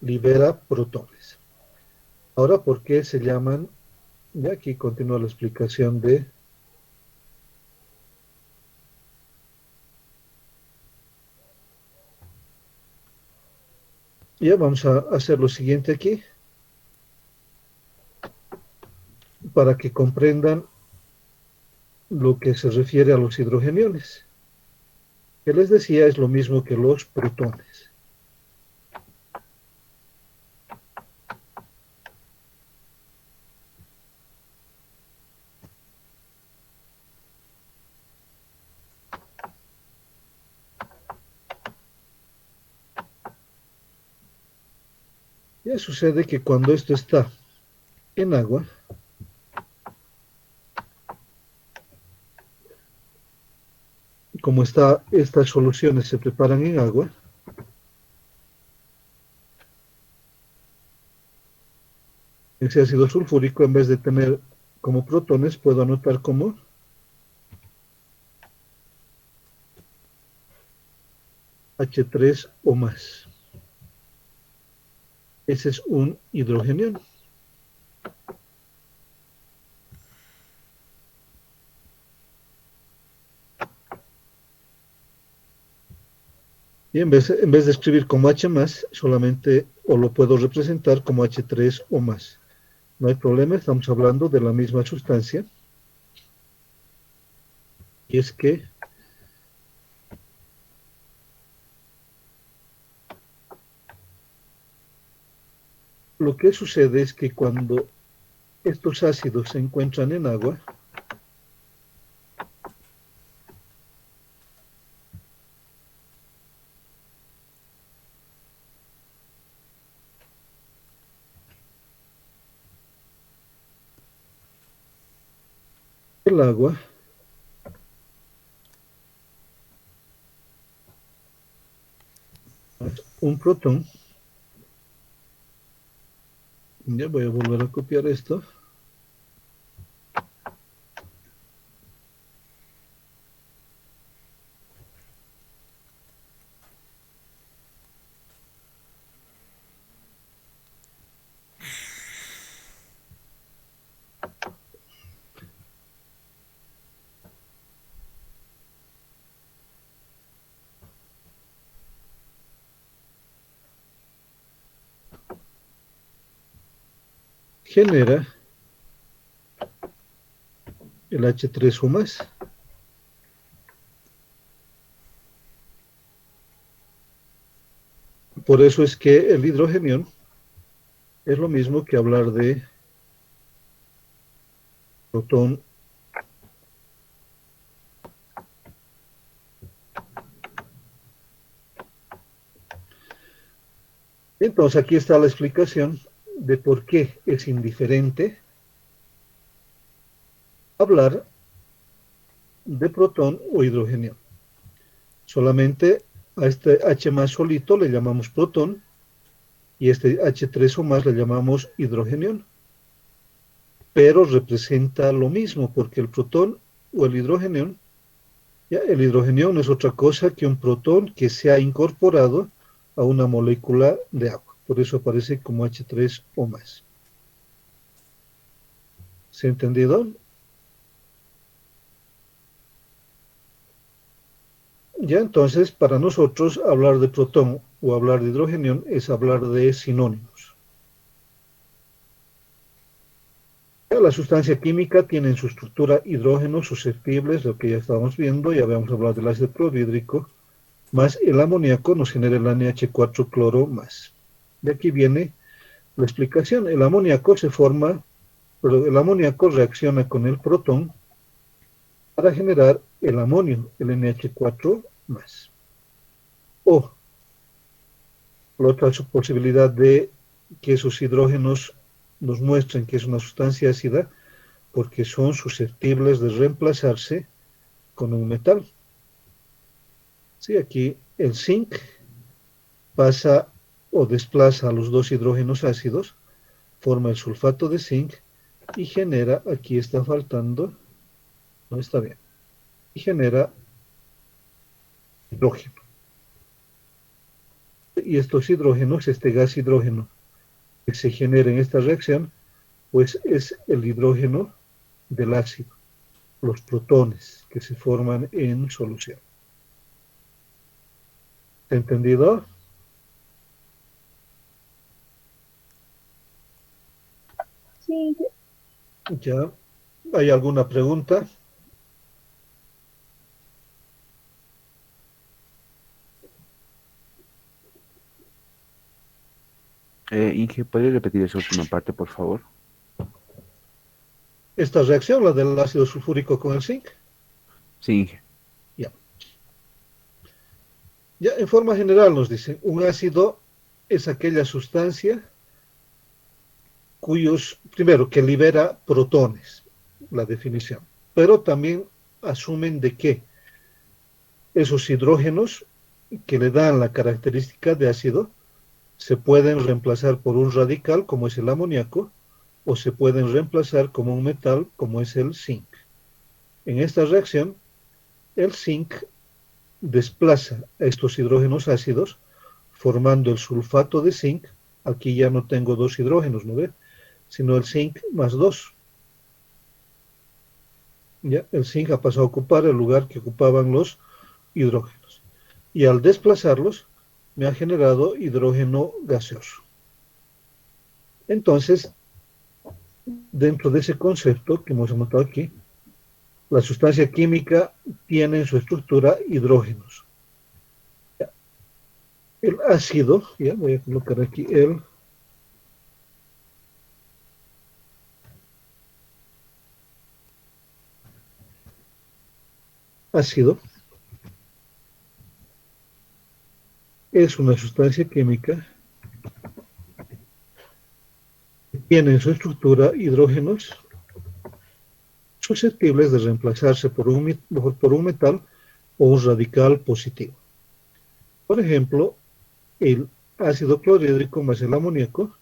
A: libera protones. Ahora, ¿por qué se llaman? Y aquí continúa la explicación de ya vamos a hacer lo siguiente aquí para que comprendan lo que se refiere a los hidrogeniones. Que les decía es lo mismo que los protones. Ya sucede que cuando esto está en agua, como estas soluciones se preparan en agua, ese ácido sulfúrico, en vez de tener como protones, puedo anotar como H3 o más. Ese es un hidrogenión. Y en vez de escribir como H+, solamente o lo puedo representar como H3 o más. No hay problema, estamos hablando de la misma sustancia. Y es que lo que sucede es que cuando estos ácidos se encuentran en agua, el agua un protón. Ya voy a volver a copiar esto. Genera el H3 o más. Por eso es que el hidrogenión es lo mismo que hablar de protón entonces aquí está la explicación de por qué es indiferente hablar de protón o hidrogenión. Solamente a este H más solito le llamamos protón y este H3 o más le llamamos hidrogenión. Pero representa lo mismo porque el protón o el hidrogenión, ya el hidrogenión no es otra cosa que un protón que se ha incorporado a una molécula de agua. Por eso aparece como H3 o más. ¿Se ha entendido? Ya, entonces, para nosotros hablar de protón o hablar de hidrogenión es hablar de sinónimos. La sustancia química tiene en su estructura hidrógenos susceptibles, lo que ya estábamos viendo, ya habíamos hablado del ácido clorhídrico, más el amoníaco nos genera el NH4 cloro más. De aquí viene la explicación. El amoníaco el amoníaco reacciona con el protón para generar el amonio, el NH4 más. O la otra posibilidad de que esos hidrógenos nos muestren que es una sustancia ácida porque son susceptibles de reemplazarse con un metal. Sí, aquí el zinc pasa o desplaza a los dos hidrógenos ácidos, forma el sulfato de zinc y genera, aquí está faltando, no está bien, y genera hidrógeno. Y estos hidrógenos, este gas hidrógeno que se genera en esta reacción, pues es el hidrógeno del ácido, los protones que se forman en solución. ¿Entendido?
C: Sí,
A: Ya. ¿Hay alguna pregunta?
J: Inge, ¿puedes repetir esa última parte, por favor?
A: Esta reacción, la del ácido sulfúrico con el zinc.
J: Sí, Inge.
A: Ya. Ya, en forma general nos dice, un ácido es aquella sustancia primero, que libera protones, la definición, pero también asumen de que esos hidrógenos que le dan la característica de ácido se pueden reemplazar por un radical, como es el amoníaco, o se pueden reemplazar como un metal, como es el zinc. En esta reacción, el zinc desplaza a estos hidrógenos ácidos, formando el sulfato de zinc. Aquí ya no tengo dos hidrógenos, ¿no ve? Sino el zinc más 2. Ya, el zinc ha pasado a ocupar el lugar que ocupaban los hidrógenos. Y al desplazarlos, me ha generado hidrógeno gaseoso. Entonces, dentro de ese concepto que hemos anotado aquí, la sustancia química tiene en su estructura hidrógenos. El ácido, ya voy a colocar aquí el ácido, es una sustancia química que tiene en su estructura hidrógenos susceptibles de reemplazarse por un metal o un radical positivo. Por ejemplo, el ácido clorhídrico más el amoníaco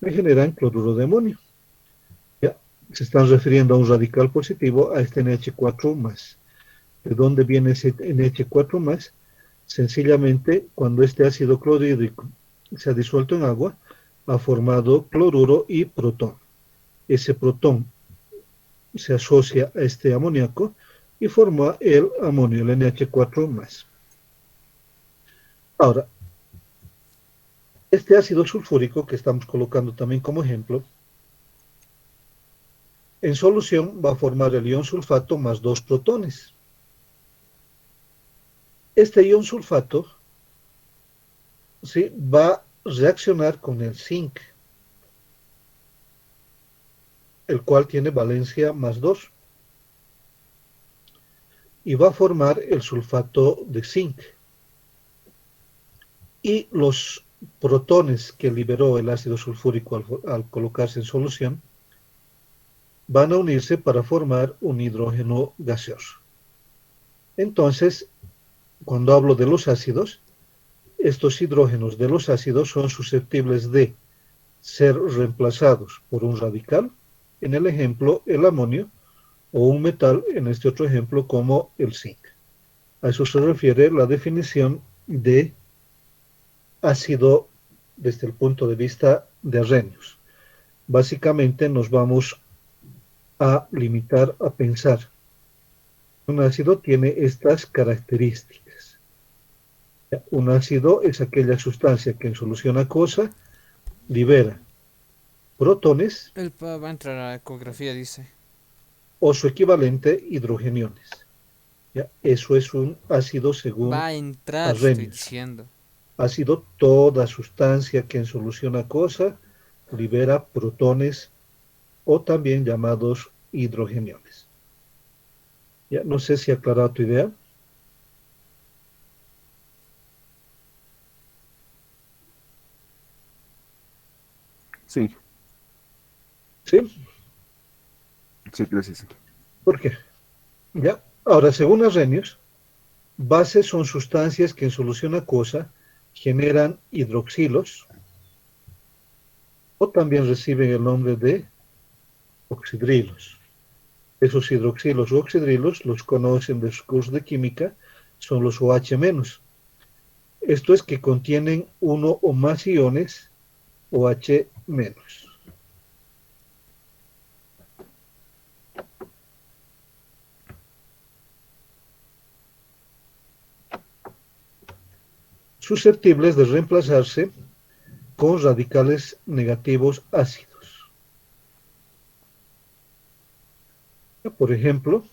A: me generan cloruro de amonio. Ya, se están refiriendo a un radical positivo, a este NH4+. ¿De dónde viene ese NH4+? Sencillamente, cuando este ácido clorhídrico se ha disuelto en agua, ha formado cloruro y protón. Ese protón se asocia a este amoníaco y forma el amonio, el NH4+. Ahora, este ácido sulfúrico que estamos colocando también como ejemplo, en solución va a formar el ion sulfato más 2 protones. Este ion sulfato, ¿sí?, va a reaccionar con el zinc, el cual tiene valencia más 2, y va a formar el sulfato de zinc. Y los protones que liberó el ácido sulfúrico al colocarse en solución van a unirse para formar un hidrógeno gaseoso. Entonces, cuando hablo de los ácidos, estos hidrógenos de los ácidos son susceptibles de ser reemplazados por un radical, en el ejemplo el amonio, o un metal, en este otro ejemplo como el zinc. A eso se refiere la definición de ácido desde el punto de vista de Arrhenius. Básicamente nos vamos a limitar a pensar. Un ácido tiene estas características. Un ácido es aquella sustancia que en solución acuosa libera protones
K: El pa va a entrar a ecografía, dice.
A: o su equivalente hidrogeniones. ¿Ya? Eso es un ácido según
K: Va a entrar, estoy
A: Arrhenius.
K: diciendo.
A: Ácido, toda sustancia que en solución acuosa libera protones o también llamados hidrogeniones. Ya, no sé si he aclarado tu idea.
J: Sí,
A: ¿Sí?
J: sí, gracias.
A: ¿Por qué? Ya. Ahora, según Arrhenius, bases son sustancias que en solución acuosa generan hidroxilos o también reciben el nombre de oxidrilos. Esos hidroxilos o oxidrilos los conocen de su curso de química, son los OH-. Esto es que contienen uno o más iones OH-. Susceptibles de reemplazarse con radicales negativos ácidos. Por ejemplo,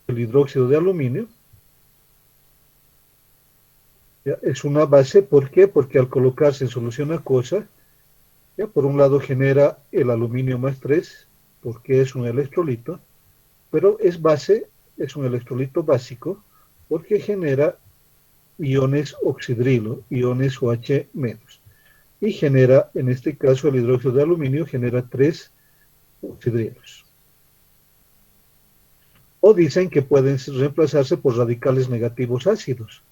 A: el hidróxido de aluminio es una base. ¿Por qué? Porque al colocarse en solución acuosa, por un lado genera el aluminio más 3, porque es un electrolito, pero es base, es un electrolito básico, porque genera iones oxidrilo, iones OH-, y genera, en este caso el hidróxido de aluminio, genera 3 oxidrilos. O dicen que pueden reemplazarse por radicales negativos ácidos.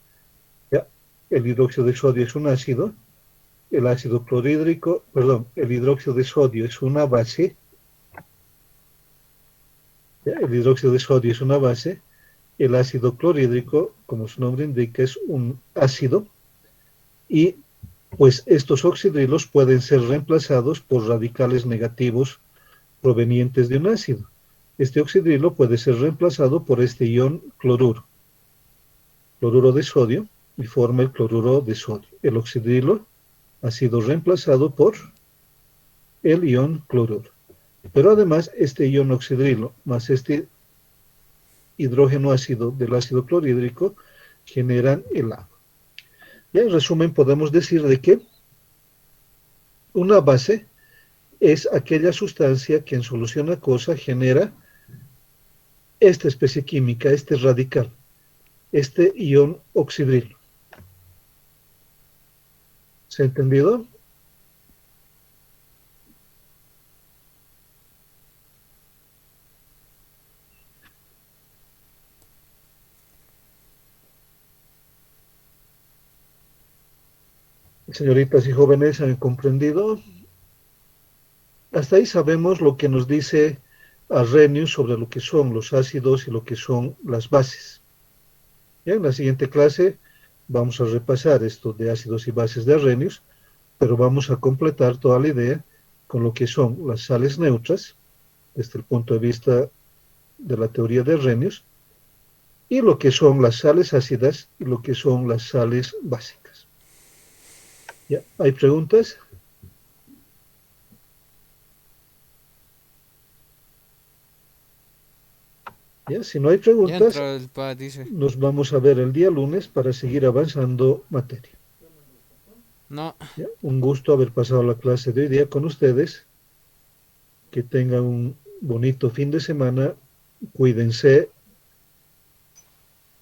A: ¿Ya? El hidróxido de sodio es un ácido, el ácido clorhídrico, perdón, el hidróxido de sodio es una base, ¿ya? El hidróxido de sodio es una base, el ácido clorhídrico, como su nombre indica, es un ácido, y pues estos oxidrilos pueden ser reemplazados por radicales negativos provenientes de un ácido. Este oxidrilo puede ser reemplazado por este ion cloruro de sodio, y forma el cloruro de sodio. El oxidrilo ha sido reemplazado por el ion cloruro. Pero además, este ion oxidrilo más este hidrógeno ácido del ácido clorhídrico generan el agua. Ya en resumen podemos decir de que una base es aquella sustancia que en solución acuosa genera esta especie química, este radical, este ion oxidrilo. ¿Se ha entendido? Señoritas y jóvenes, ¿han comprendido? Hasta ahí sabemos lo que nos dice Arrhenius sobre lo que son los ácidos y lo que son las bases. Ya en la siguiente clase vamos a repasar esto de ácidos y bases de Arrhenius, pero vamos a completar toda la idea con lo que son las sales neutras, desde el punto de vista de la teoría de Arrhenius, y lo que son las sales ácidas y lo que son las sales básicas. ¿Ya? ¿Hay preguntas? ¿Ya? Si no hay
K: Ya
A: preguntas,
K: entró el pa, dice.
A: nos vamos a ver el día lunes para seguir avanzando materia.
K: No.
A: ¿Ya? Un gusto haber pasado la clase de hoy día con ustedes. Que tengan un bonito fin de semana. Cuídense.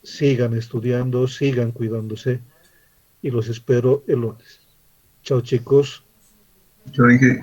A: Sigan estudiando, sigan cuidándose. Y los espero el lunes. Chao, chicos.
I: Yo dije.